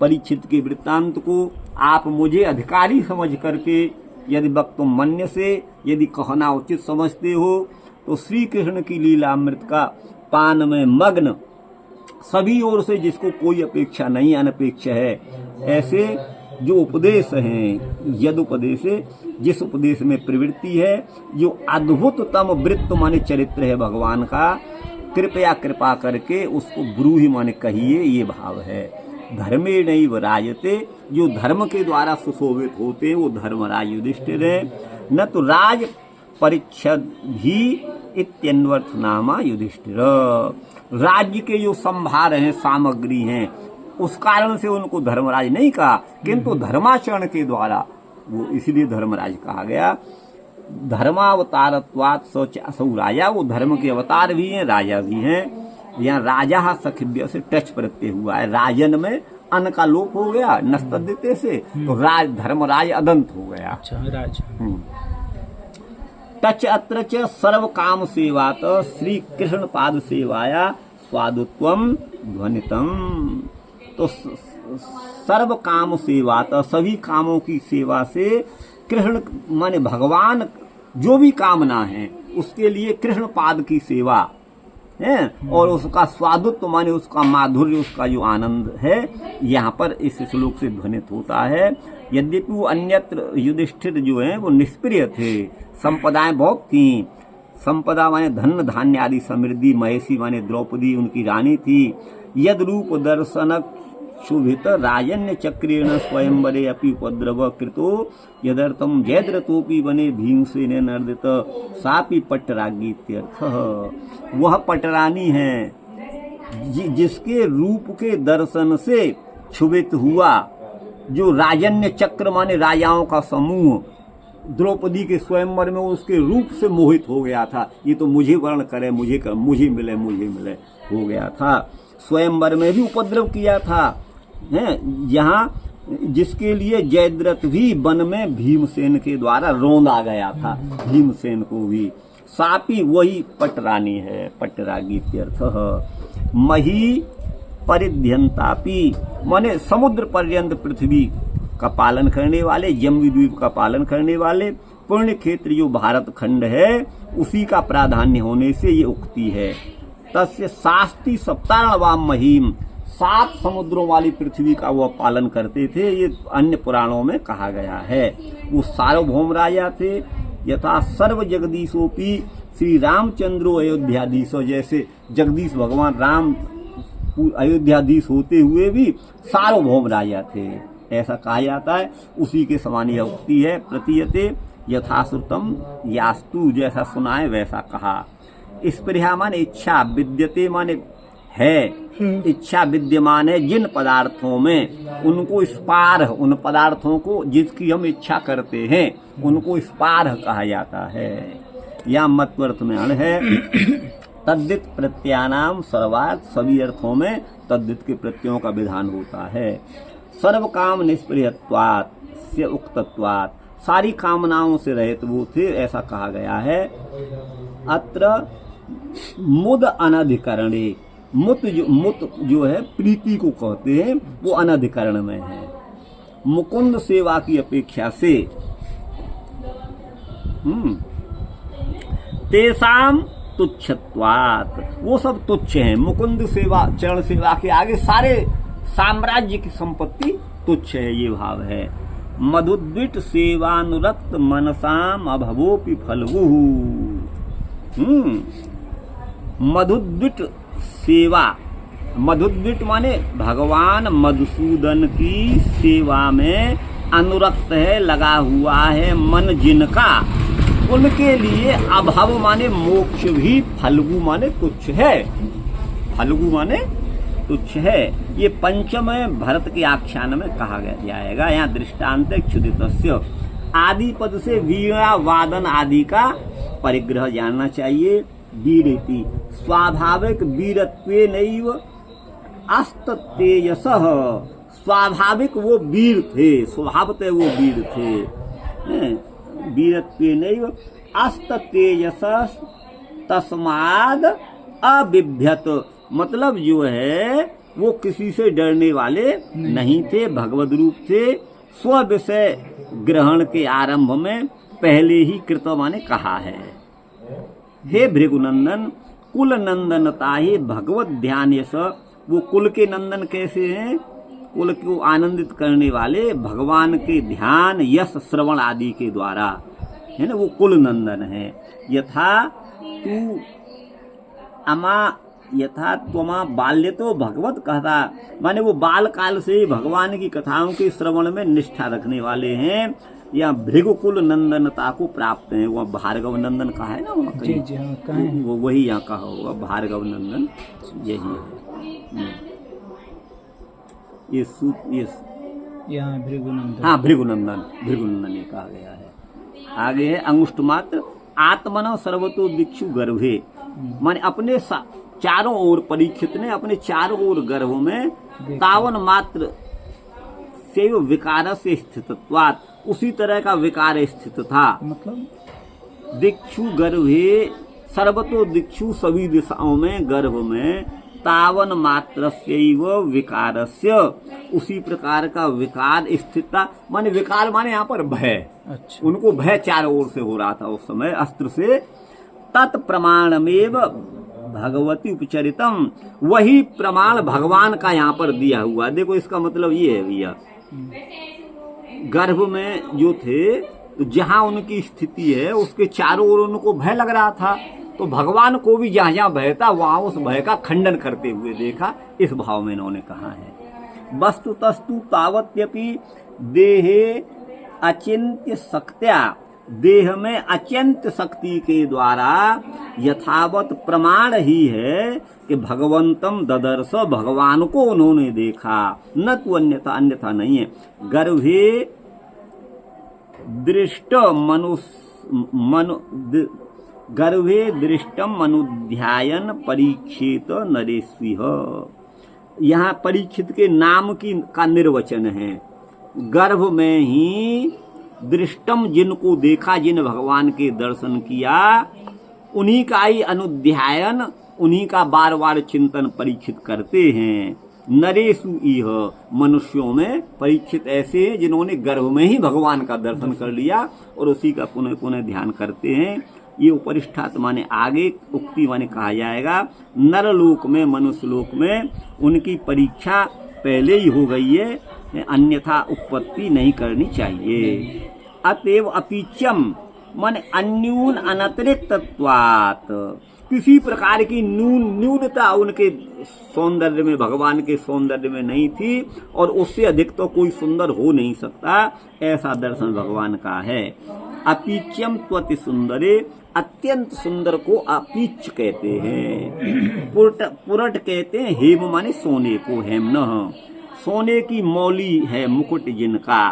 परीक्षित के वृत्तांत को आप मुझे अधिकारी समझ करके यदि वक्तुम मन्य से, यदि कहना उचित समझते हो, तो श्री कृष्ण की लीलामृत का पान में मग्न, सभी ओर से जिसको कोई अपेक्षा नहीं, अनपेक्ष है, ऐसे जो उपदेश हैं, यद उपदेश, जिस उपदेश में प्रवृत्ति है, जो अद्भुततम वृत्त माने चरित्र है भगवान का, कृपया कृपा करके उसको ब्रूहि माने कहिए, ये भाव है। धर्मे नैव राजते, जो धर्म के द्वारा सुशोभित होते हैं वो धर्मराज युधिष्ठिर है। न तो राज परिच्छद भी इत्यन्वर्थ नामा युधिष्ठिर, राज्य के जो संभार हैं, सामग्री हैं, उस कारण से उनको धर्मराज नहीं कहा, किंतु धर्माचरण के द्वारा वो इसलिए धर्मराज कहा गया। धर्मावतारत्वात् सच असौ राजा, वो धर्म के अवतार भी हैं, राजा भी हैं। यहाँ राजा सखिव्य से टच प्रत्यय हुआ है, राजन में अन का लोप हो गया नस्तद्धिते से, तो राज धर्मराज अदंत हो गया। अच्छा, राज। टच अत्र च सर्व काम सेवात श्री कृष्ण पाद सेवाया स्वादुत्वम ध्वनितम। तो सर्व काम सेवात, सभी कामों की सेवा से, कृष्ण माने भगवान जो भी कामना है उसके लिए कृष्ण पाद की सेवा है, और उसका स्वादुत्व माने उसका माधुर्य, उसका जो आनंद है यहाँ पर इस श्लोक से ध्वनित होता है। यद्यपि वो अन्यत्र युधिष्ठिर जो है वो निष्प्रिय थे, संपदाएं बहुत थी। संपदा माने धन धान्य आदि समृद्धि, महेशी माने द्रौपदी उनकी रानी थी। यद रूप दर्शनक शुभित राजन्य चक्रेण स्वयंवरे अपि उपद्रव कृतो यदर्थम जयद्रतोपि बने भीमसेन नर्दित सापि पट्टरागी इत्यर्थः। वह पटरानी है जिसके रूप के दर्शन से क्षुभित हुआ, जो राजन्य चक्र माने राजाओं का समूह द्रौपदी के स्वयंवर में उसके रूप से मोहित हो गया था। ये तो मुझे वर्ण करे, मुझे मिले हो गया था। स्वयंवर में भी उपद्रव किया था, यहाँ जिसके लिए जयद्रथ भी वन में भीमसेन के द्वारा रौंदा गया था, भीमसेन को भी। सापी वही पटरानी है, पट्टरागी इत्यर्थः। मही परिध्यंतापि माने समुद्र पर्यंत पृथ्वी का पालन करने वाले, जम्बू द्वीप का पालन करने वाले, पुण्य क्षेत्र जो भारत खंड है उसी का प्राधान्य होने से ये उक्ति है। तस्य शास्ति सप्तार्णवाम महीम, 7 समुद्रों वाली पृथ्वी का वह पालन करते थे, ये अन्य पुराणों में कहा गया है। वो सार्वभौम राजा थे। यथा सर्व जगदीशोपी श्री रामचंद्रो अयोध्याधीशो, जैसे जगदीश भगवान राम अयोध्याधीश होते हुए भी सार्वभौम राजा थे, ऐसा कहा जाता है। उसी के समान यह उक्ति है। प्रतीयते यथाश्रुतम यास्तु, जैसा सुना है वैसा कहा। स्पृहा माने इच्छा, विद्यते माने है, इच्छा विद्यमान है जिन पदार्थों में, उनको स्पार्ह, उन पदार्थों को जिसकी हम इच्छा करते हैं उनको स्पार्ह कहा जाता है। या मत्वर्थ में अण है। तद्दित प्रत्यानाम सर्वार्थ, सभी अर्थों में तद्दित के प्रत्ययों का विधान होता है। सर्व काम निष्प्रियत्वात् से उक्तत्वात्, सारी कामनाओं से रहित वो थे, ऐसा कहा गया है। अत्र मुद अनधिकरणे, मुत जो है प्रीति को कहते हैं, वो अनधिकरण में है। मुकुंद सेवा की अपेक्षा से तेसाम तुच्छत्वात्, वो सब तुच्छ हैं। मुकुंद सेवा, चरण सेवा के आगे सारे साम्राज्य की संपत्ति तुच्छ है, ये भाव है। मधुद्विट सेवानुरक्त मनसाम अभवोपि फलगुहु। मधुद्विट सेवा, मधुद्विट माने भगवान मधुसूदन की सेवा में अनुरक्त है, लगा हुआ है मन जिनका, उनके लिए अभव माने मोक्ष भी, फल्गु माने तुच्छ है, फल्गु माने तुच्छ है। ये पंचम भरत के आख्यान में कहा जाएगा। यहाँ दृष्टांत क्षुदितस्य, आदि पद से वीणा वादन आदि का परिग्रह जानना चाहिए। वीरेति स्वाभाविक वीरत्वे नैव अस्ततेजसः, स्वाभाविक वो वीर थे, स्वभावतः वो वीर थे। वीरत्वे नैव अस्ततेजसः तस्माद् अबिभ्यत, मतलब जो है वो किसी से डरने वाले नहीं थे, भगवद रूप थे। स्व विषय ग्रहण के आरंभ में पहले ही कृत माने कहा है। हे भृगुनंदन, कुल नंदनता ही भगवत ध्यान यश, वो कुल के नंदन कैसे हैं? कुल को आनंदित करने वाले भगवान के ध्यान यश श्रवण आदि के द्वारा, है ना, वो कुल नंदन है। यथा तू यथा त्वमा बाल्य तो भगवत कहता, माने वो बाल काल से ही भगवान की कथाओं के श्रवण में निष्ठा रखने वाले हैं, या भृगुकुल नंदनता को प्राप्त हैं। वह भार्गव नंदन कहा है ना वहाँ जी जी हाँ कहाँ है? वो वही यहाँ कहा होगा, भार्गव नंदन यही है। ये यहाँ भृगुनंदन, हाँ भृगुनंदन ये कहा गया है। आगे है अंगुष्ठ मात्र आत्मन सर्वतो दिक्षु गर्भे, माने अपने चारों ओर, परीक्षित ने अपने चारों ओर गर्भ में तावन मात्र से विकार से स्थितत्वात्, उसी तरह का विकार स्थित था। मतलब दिक्षु गर्भे सर्वतो दिक्षु, सभी दिशाओं में गर्भ में, तावन मात्रस्यैव विकारस्य, उसी प्रकार का विकार स्थित था। माने विकार माने यहाँ पर भय, अच्छा उनको भय चारों ओर से हो रहा था उस समय अस्त्र से। तत्प्रमाणमेव भगवती उपचरितम, वही प्रमाण भगवान का यहाँ पर दिया हुआ। देखो इसका मतलब ये है भैया, गर्भ में जो थे, जहाँ उनकी स्थिति है उसके चारों ओर उनको भय लग रहा था, तो भगवान को भी जहाँ जहाँ भय था वहाँ उस भय का खंडन करते हुए देखा, इस भाव में इन्होंने कहा है। वस्तु तस्तु तावत्यपि देहे अचिंत्य शक्त्या, देह में अचिंत्य शक्ति के द्वारा यथावत प्रमाण ही है कि भगवंतम ददर्श, भगवान को उन्होंने देखा, न तो अन्यथा नहीं है। गर्भे दृष्ट गर्भे दृष्टम मनुध्यायन परीक्षित नरेश्विह, यहाँ परीक्षित के नाम का निर्वचन है। गर्भ में ही दृष्टम, जिनको देखा, जिन भगवान के दर्शन किया, उन्हीं का ही अनुध्यायन, उन्हीं का बार बार चिंतन परीक्षित करते हैं। नरेशु इह, मनुष्यों में परीक्षित ऐसे हैं जिन्होंने गर्भ में ही भगवान का दर्शन कर लिया और उसी का पुनः पुनः ध्यान करते हैं। ये उपरिष्ठात माने आगे, उक्ति माने कहा जाएगा, नरलोक में, मनुष्य लोक में उनकी परीक्षा पहले ही हो गई है, अन्यथा उत्पत्ति नहीं करनी चाहिए। अतएव अपीच्यम माने अन्यून अनतिरिक्तत्वात्, किसी प्रकार की न्यूनता उनके सौंदर्य में, भगवान के सौंदर्य में नहीं थी, और उससे अधिक तो कोई सुंदर हो नहीं सकता, ऐसा दर्शन भगवान का है। अपीच्यम त्वति सुंदरे, अत्यंत सुंदर को अपीच कहते हैं। पुरट कहते हैं हेम माने सोने को, हेमन सोने की मौली है मुकुट जिनका,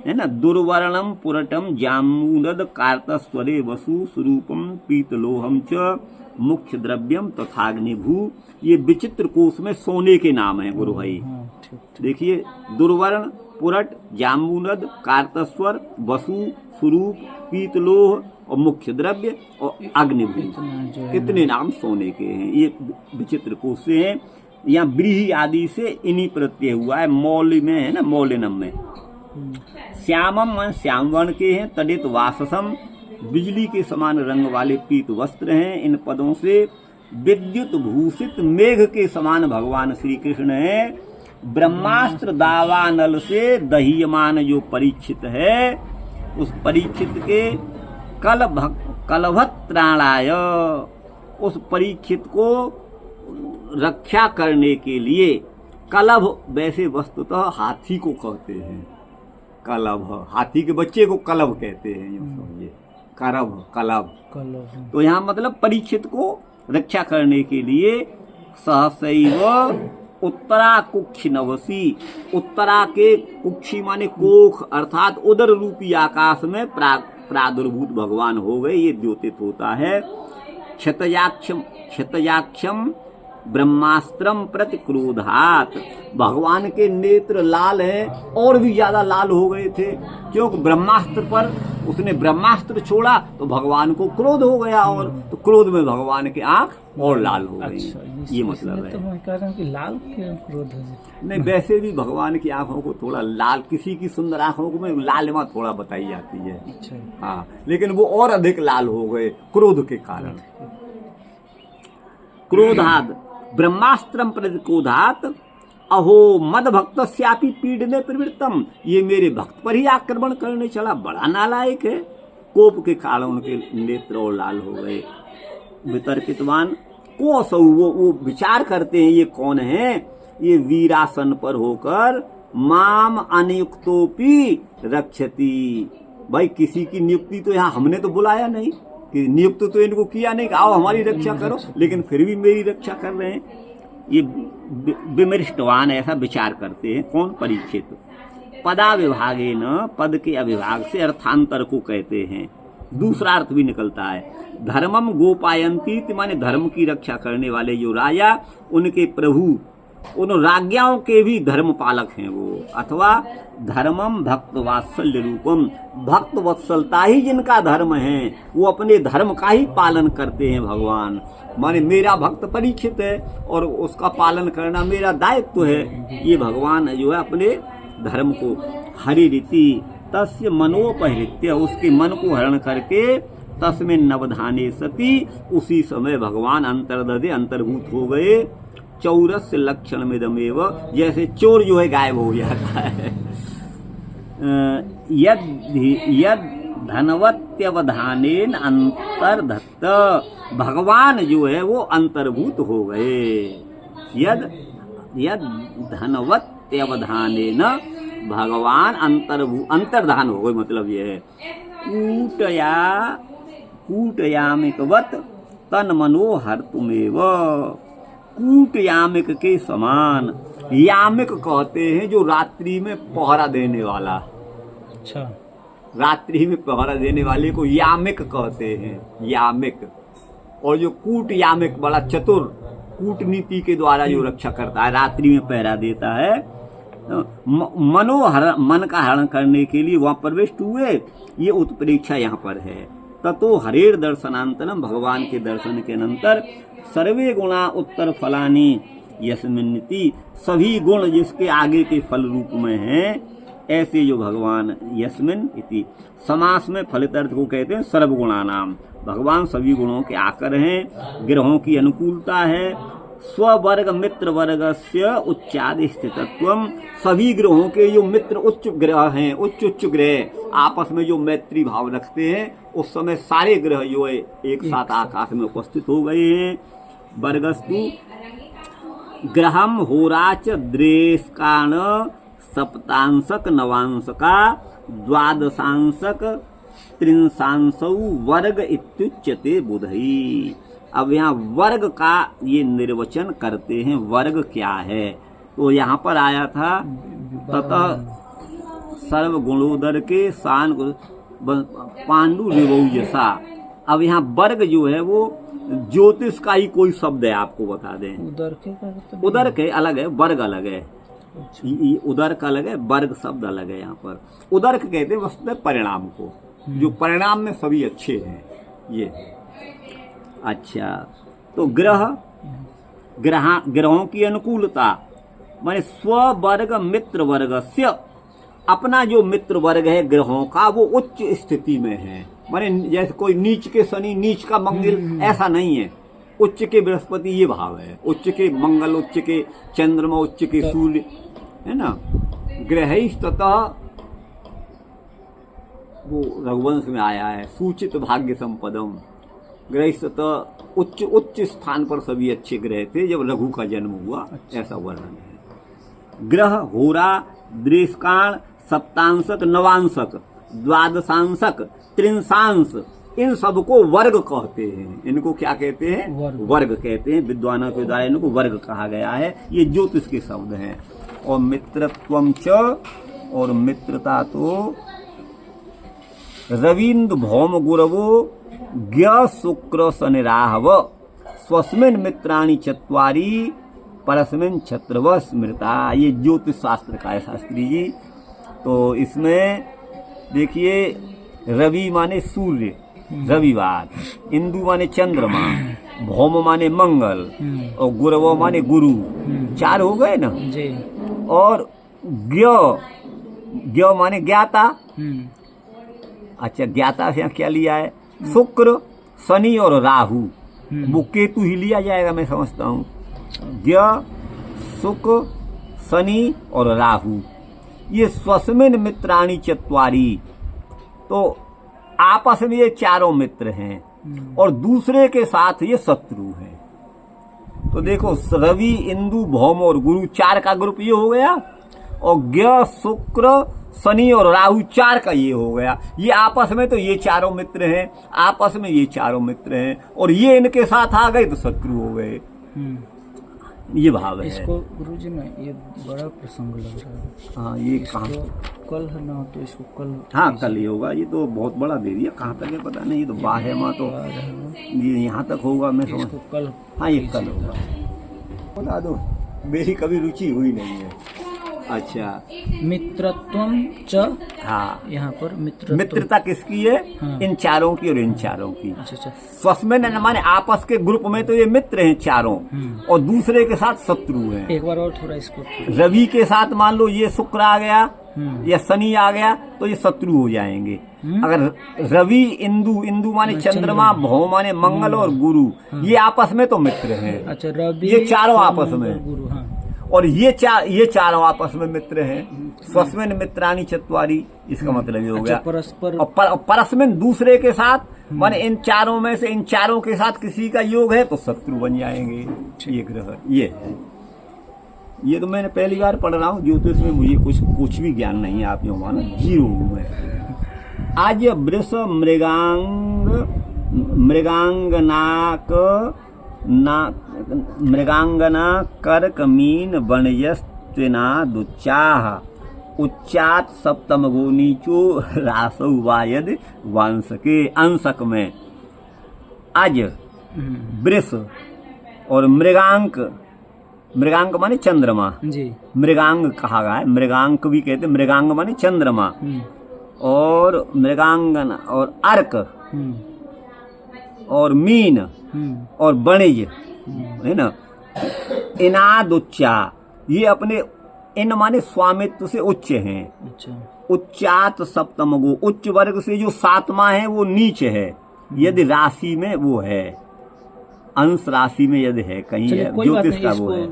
है ना। दुर्वर्णम पुरटम जामूनद कार्तस्वरे वसु स्वरूपम पीतलोहम च मुख्य द्रव्यम तथाग्निभू, ये विचित्र कोश में सोने के नाम है गुरु भाई। देखिए, दुर्वर्ण, पुरट, जाम्बूनद, कार्तस्वर, वसु, स्वरूप, पीतलोह और मुख्य द्रव्य और अग्निभू, इतने नाम सोने के हैं। ये विचित्र कोश से हैं। यहाँ व्रीहि आदि से इन्हीं प्रत्यय हुआ है। मौल में है ना, मौलिनम में। श्यामम मन श्याम वर्ण के हैं। तडित वाससम, बिजली के समान रंग वाले पीत वस्त्र हैं। इन पदों से विद्युत भूषित मेघ के समान भगवान श्री कृष्ण हैं। ब्रह्मास्त्र दावानल से दह्यमान जो परीक्षित है, उस परीक्षित के कलभत्राणाय, उस परीक्षित को रक्षा करने के लिए, कलभ वैसे वस्तुतः हाथी को कहते हैं। कलभ, हाथी के बच्चे को कलभ कहते हैं, यूं समझिए, कलभ। तो यहाँ मतलब परीक्षित को रक्षा करने के लिए सहसैव उत्तरा कुक्षि नवसी, उत्तरा के कुक्षी माने कोख अर्थात उदर रूपी आकाश में प्रादुर्भूत भगवान हो गए, ये द्योतित होता है। क्षतयाक्षम ब्रह्मास्त्रम प्रति क्रोधात, भगवान के नेत्र लाल हैं और भी ज्यादा लाल हो गए थे, क्योंकि ब्रह्मास्त्र पर उसने ब्रह्मास्त्र छोड़ा तो भगवान को क्रोध हो गया, और तो क्रोध में भगवान की आंख और लाल हो गई। अच्छा, ये मतलब है। तो मैं कह रहा हूं कि लाल क्यों क्रोध है? नहीं, वैसे भी भगवान की आंखों को थोड़ा लाल, किसी की सुंदर आंखों में लालिमा थोड़ा बताई जाती है। अच्छा। हाँ, लेकिन वो और अधिक लाल हो गए क्रोध के कारण। क्रोधाद ब्रह्मास्त्रम प्रति क्रोधात अहो मद भक्तस्यापि पीड़ने प्रवृत्तम, ये मेरे भक्त पर ही आक्रमण करने चला, बड़ा नालायक है। कोप के कारण उनके नेत्र और लाल हो गए। वितर्कितवान कोसौ वो विचार करते हैं ये कौन है, ये वीरासन पर होकर माम अनियुक्तोपि रक्षति। भाई किसी की नियुक्ति तो यहाँ हमने तो बुलाया नहीं, कि नियुक्त तो इनको किया नहीं कि आओ हमारी रक्षा करो, लेकिन फिर भी मेरी रक्षा कर रहे हैं। ये विमृष्टवान ऐसा विचार करते हैं। कौन? परीक्षित। पदा विभागे न, पद के अविभाग से अर्थांतर को कहते हैं। दूसरा अर्थ भी निकलता है, धर्मम गोपायंती माने धर्म की रक्षा करने वाले जो राजा, उनके प्रभु, उन राज्ञाओं के भी धर्म पालक हैं वो। अथवा धर्मम भक्त वात्सल्य रूपम, भक्त वत्सलता ही जिनका धर्म है, वो अपने धर्म का ही पालन करते हैं भगवान। माने मेरा भक्त परीक्षित है और उसका पालन करना मेरा दायित्व है। ये भगवान जो है अपने धर्म को हरि रीति तस्य मनोपहृत्य, उसके मन को हरण करके तस्मिन् नवधाने सती, उसी समय भगवान अंतर्दधे अंतर्भूत हो गए। चौरस्य लक्षण मिदमेव, जैसे चोर जो है गायब हो जाता है। यद धनवत्यवधानेन अंतर्धत्त, भगवान जो है वो अंतर्भूत हो गए। यद धनवत्यवधानेन, भगवान अंतर्धान हो गए, मतलब ये है। कूटयामिकवत तन मनोहर तुमेव, कूट यामिक के समान। यामिक कहते हैं जो रात्रि में पहरा देने वाला। अच्छा, रात्रि में पहरा देने वाले को यामिक कहते हैं, यामिक। और जो कूट यामिक, बड़ा चतुर, कूटनीति के द्वारा जो रक्षा करता है, रात्रि में पहरा देता है। मनोहर, मन का हरण करने के लिए वहां प्रविष्ट हुए, ये उत्प्रेक्षा यहाँ पर है। ततो हरेर दर्शनांतरम, भगवान के दर्शन के अनंतर सर्वे गुणा उत्तर फलानी यस्मिन्निति, सभी गुण जिसके आगे के फल रूप में हैं, ऐसे जो भगवान यस्मिन इति, समास में फलित अर्थ को कहते हैं सर्वगुणानाम। भगवान सभी गुणों के आकर हैं, ग्रहों की अनुकूलता है। स्वर्ग मित्र वर्गस्य उच्चादि स्थितत्वम, सभी ग्रहों के जो मित्र उच्च ग्रह हैं, उच्च ग्रह आपस में जो मैत्री भाव रखते हैं, उस समय सारे ग्रह जो है एक साथ आकाश में उपस्थित हो गए हैं। वर्गस्तु ग्रहम होराच द्रेस्कान सप्तांशक नवांशका द्वादशांशक त्रिंशांशौ वर्ग इत्युच्यते बुधई। अब यहाँ वर्ग का ये निर्वचन करते हैं, वर्ग क्या है। तो यहाँ पर आया था ततः सर्व गुणोदर के शान पांडु रिवौजसा। अब यहाँ वर्ग जो है वो ज्योतिष का ही कोई शब्द है, आपको बता दें। उदर के अलग है, वर्ग अलग है। उदर का अलग है, वर्ग शब्द अलग है। यहाँ पर उदर कहते हैं वस्तुतः परिणाम को, जो परिणाम में सभी अच्छे हैं ये। अच्छा, तो ग्रहों की अनुकूलता माने स्वर्ग मित्र वर्ग से, अपना जो मित्र वर्ग है ग्रहों का वो उच्च स्थिति में है। माने जैसे कोई नीच के शनि, नीच का मंगल, ऐसा नहीं है। उच्च के बृहस्पति ये भाव है, उच्च के मंगल, उच्च के चंद्रमा, उच्च के सूर्य, है ना। ग्रहैस्ततः, वो रघुवंश में आया है, सूचित भाग्य संपदम। ग्रहस्ततः उच्च स्थान पर सभी अच्छे ग्रह थे जब रघु का जन्म हुआ, ऐसा वर्णन है। ग्रह होरा दृष्काण सप्तांशक नवांशक द्वादशांशक त्रिंशांश, इन सबको वर्ग कहते हैं। इनको क्या कहते हैं? वर्ग कहते हैं। विद्वानों के द्वारा इनको वर्ग कहा गया है। ये ज्योतिष के शब्द हैं। और मित्रत्वम च, और मित्रता तो रवीन्द्र भौम गुरवो ज्ञ शुक्र शनिराहव स्वस्मिन मित्राणि चत्वारी परस्मिन छत्रव स्मृता। ये ज्योतिष शास्त्र का है शास्त्री जी। तो इसमें देखिए, रवि माने सूर्य, रविवार, इंदु माने चंद्रमा, भौम माने मंगल, और गुरव माने गुरु। चार हो गए ना जी। और ज्ञ माने ज्ञाता। अच्छा, ज्ञाता से क्या लिया है? शुक्र, शनि और राहु। वो केतु ही लिया जाएगा, मैं समझता हूँ। ज्ञ, शुक्र, शनि और राहु, ये स्वस्मिन मित्राणि चत्वारी। तो आपस में ये चारों मित्र हैं और दूसरे के साथ ये शत्रु हैं। तो देखो रवि, इंदु, भौम और गुरु 4 का ग्रुप ये हो गया, और ग्रह, शुक्र, शनि और राहु 4 का ये हो गया। ये आपस में तो ये चारों मित्र हैं, आपस में ये चारों मित्र हैं, और ये इनके साथ आ गए तो शत्रु हो गए। ये भाव है। इसको गुरुजी में ये बड़ा प्रसंग लग रहा है। हाँ, ये कहाँ कल है ना, तो इसको कल, हाँ कल ही होगा। ये तो बहुत बड़ा दे दिया, कहाँ तक है पता नहीं। ये तो बाहे माँ तो ये यहाँ तक होगा, मैं समझ। कल, हाँ ये कल होगा। बता दो, मेरी कभी रुचि हुई नहीं है। अच्छा, मित्रत्वम च, हाँ यहाँ पर मित्रता किसकी है? हाँ। इन चारों की और इन चारों की। अच्छा। स्वस्मेन माने आपस के ग्रुप में तो ये मित्र हैं चारों, और दूसरे के साथ शत्रु हैं। एक बार और थोड़ा इसको। रवि के साथ मान लो ये शुक्र आ गया या शनि आ गया तो ये शत्रु हो जाएंगे। अगर रवि, इंदु माने चंद्रमा, भौ माने मंगल और गुरु, ये आपस में तो मित्र हैं। अच्छा, रवि, ये चारों आपस में, गुरु, हाँ। और ये चारों आपस में मित्र हैं। स्वस्मिन मित्राणि चत्वारि, इसका मतलब ये हो गया। परस्पर, और परस्मिन दूसरे के साथ, माने इन चारों में से इन चारों के साथ किसी का योग है तो शत्रु बन जाएंगे। ये ग्रह ये है। ये तो मैंने पहली बार पढ़ रहा हूँ ज्योतिष में, मुझे कुछ भी ज्ञान नहीं है। आप यो मानो जीरो हूँ मैं। आज वृष मृगांगना कर्क मीन वणयस्त्विना दुच्चाह उच्चात सप्तम गो नीचो रासौ वायद वांसके। अंशक में आज वृष और मृगांक माने चंद्रमा जी, मृगांग कहा गया है। मृगांक भी कहते, मृगांग माने चंद्रमा, और मृगांगना और अर्क और मीन और वणिज है ना। इनादुच्चा, ये अपने इन माने स्वामित्व से उच्च हैं। अच्छा। उच्चात सप्तम गो, उच्च वर्ग से जो 7वां है वो नीच है, यदि राशि में वो है, अंश राशि में यदि है कहीं है, ज्योतिष का वो है।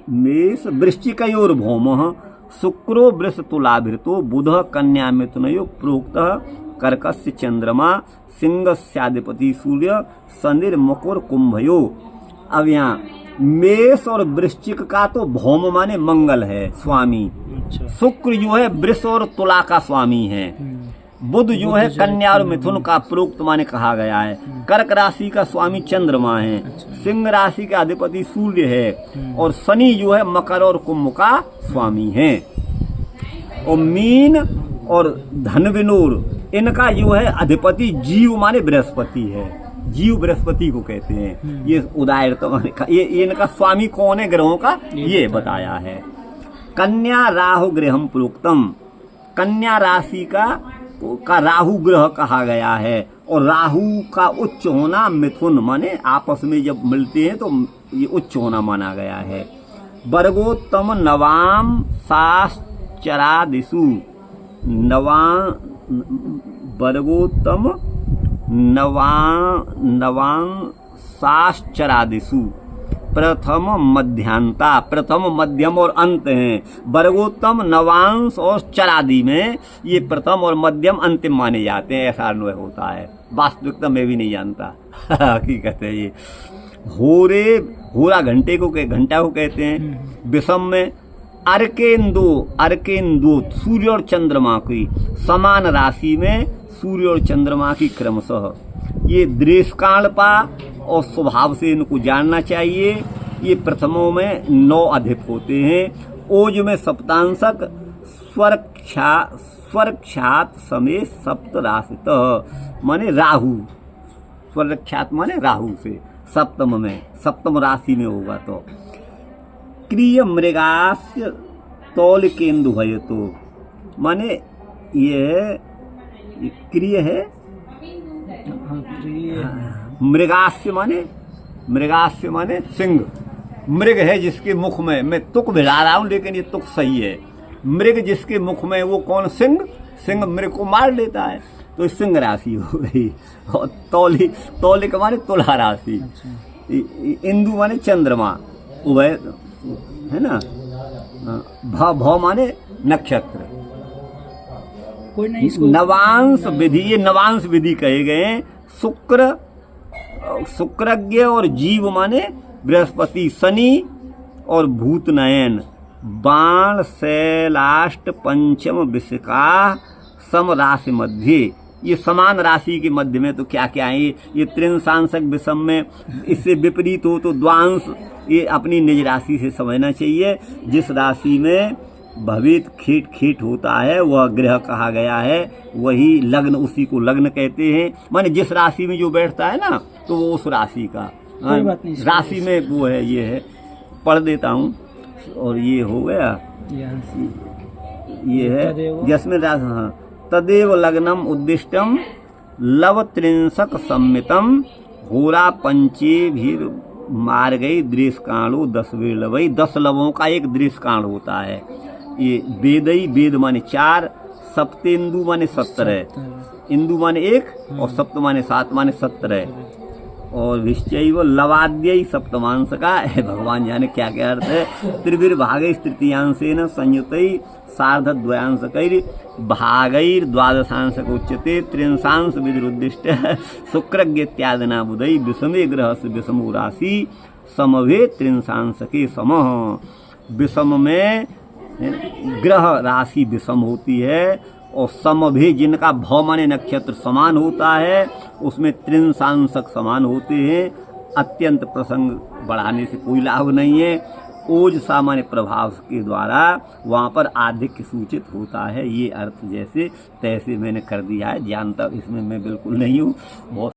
मेष वृश्चिकयोर भौमः शुक्रो वृष तुलाभृतो बुध कन्या मिथुनयो प्रोक्त कर्कस्य चंद्रमा सिंहस्याधिपति सूर्य शनिर मकर कुंभयो। अब यहाँ मेष और वृश्चिक का तो भौम माने मंगल है स्वामी। अच्छा। शुक्र जो है वृष और तुला का स्वामी है। बुध जो है कन्या और मिथुन का प्रोक्त माने कहा गया है। कर्क राशि का स्वामी चंद्रमा है। सिंह राशि का अधिपति सूर्य है, और शनि जो है मकर और कुंभ का स्वामी है। और मीन और धनविनोर इनका जो है अधिपति जीव माने बृहस्पति है। जीव बृहस्पति को कहते हैं। ये उदाहरण माने ये इनका स्वामी कौन है ग्रहों का, ये बताया है। कन्या राहु गृहम प्रोक्तम, कन्या राशि का राहु ग्रह कहा गया है, और राहु का उच्च होना मिथुन माने आपस में जब मिलते हैं तो ये उच्च होना माना गया है। वर्गोत्तम नवाम शास्त्रादिषु, वर्गोत्तम नवां शास्त्रादिषु प्रथम मध्यांता, प्रथम मध्यम और अंत हैं। वर्गोत्तम नवांश और चरादि में ये प्रथम और मध्यम अंतिम माने जाते हैं, ऐसा अन्वय होता है। वास्तविकता में भी नहीं जानता हकीकत है ये। होरा घंटा को कहते हैं। विषम में अर्केंदो सूर्य और चंद्रमा की समान राशि में सूर्य और चंद्रमा की क्रमशः। ये दृष्काल्पा और स्वभाव से इनको जानना चाहिए। ये प्रथमों में 9 अधिप होते हैं। ओज में सप्तांशक स्वरक्षात समेत सप्त राशित माने राहु, स्वरक्षात माने राहु से सप्तम में, सप्तम राशि में होगा तो। क्रिय मृगास्य तौल केंदु भयतो माने ये क्रिय है। मृगास्य माने सिंह। मृग है जिसके मुख में, मैं तुक भिड़ा रहा हूं लेकिन ये तुक सही है। मृग जिसके मुख में वो कौन, सिंह मृग को मार लेता है, तो सिंह राशि हो गई। और तौलिक माने तुला राशि। इंदु माने चंद्रमा उभय है ना। भव माने नक्षत्र। कोई नहीं इसको नवांश विधि, ये नवांश विधि कहे गए हैं। शुक्रज्ञ और जीव माने बृहस्पति, शनि और भूतनयन, बाण शैलाष्ट पंचम विशिका सम राशि मध्य, ये समान राशि के मध्य में तो क्या क्या है, ये त्रिंशांशक विषम में इससे विपरीत हो तो द्वांश, ये अपनी निज राशि से समझना चाहिए। जिस राशि में भवित खीट खीट होता है वह ग्रह कहा गया है, वही लग्न, उसी को लग्न कहते हैं। माने जिस राशि में जो बैठता है ना तो वो उस राशि का राशि में वो है, ये है। पढ़ देता हूँ और ये हो गया, ये है जिसमें राशि, हाँ, तदेव लग्नम उद्दिष्टम लव त्रिंशक सम्मितम होरा पंचे भी मार गई दृश्यकांडो 10 लवई, 10 लवों का एक दृश्यकांड होता है। ये वेदई, वेद माने 4, सप्तेंदु माने 17, इंदु माने 1 और सप्त माने 7 माने 17, और विश्चैव लवाद्य सप्तमांश का है, भगवान जाने क्या क्या अर्थ है। त्रिभिर भागै तृतीयांशेन संयुतै सार्धद्वयांशकैर भागैर द्वादशांशक उच्यते, त्रिंशांश विधिरुद्दिष्ट शुक्रज्ञ इत्यादिना बुधै विषमे ग्रहस्य विषमो राशि समवे त्रिंशांशके समः। विषम में ग्रह राशि विषम होती है और समभे, जिनका भव माने नक्षत्र समान होता है, उसमें त्रिंशांशक समान होते हैं। अत्यंत प्रसंग बढ़ाने से कोई लाभ नहीं है। ओज सामान्य प्रभाव के द्वारा वहाँ पर आधिक्य सूचित होता है। ये अर्थ जैसे तैसे मैंने कर दिया है, जानता इसमें मैं बिल्कुल नहीं हूँ। बहुत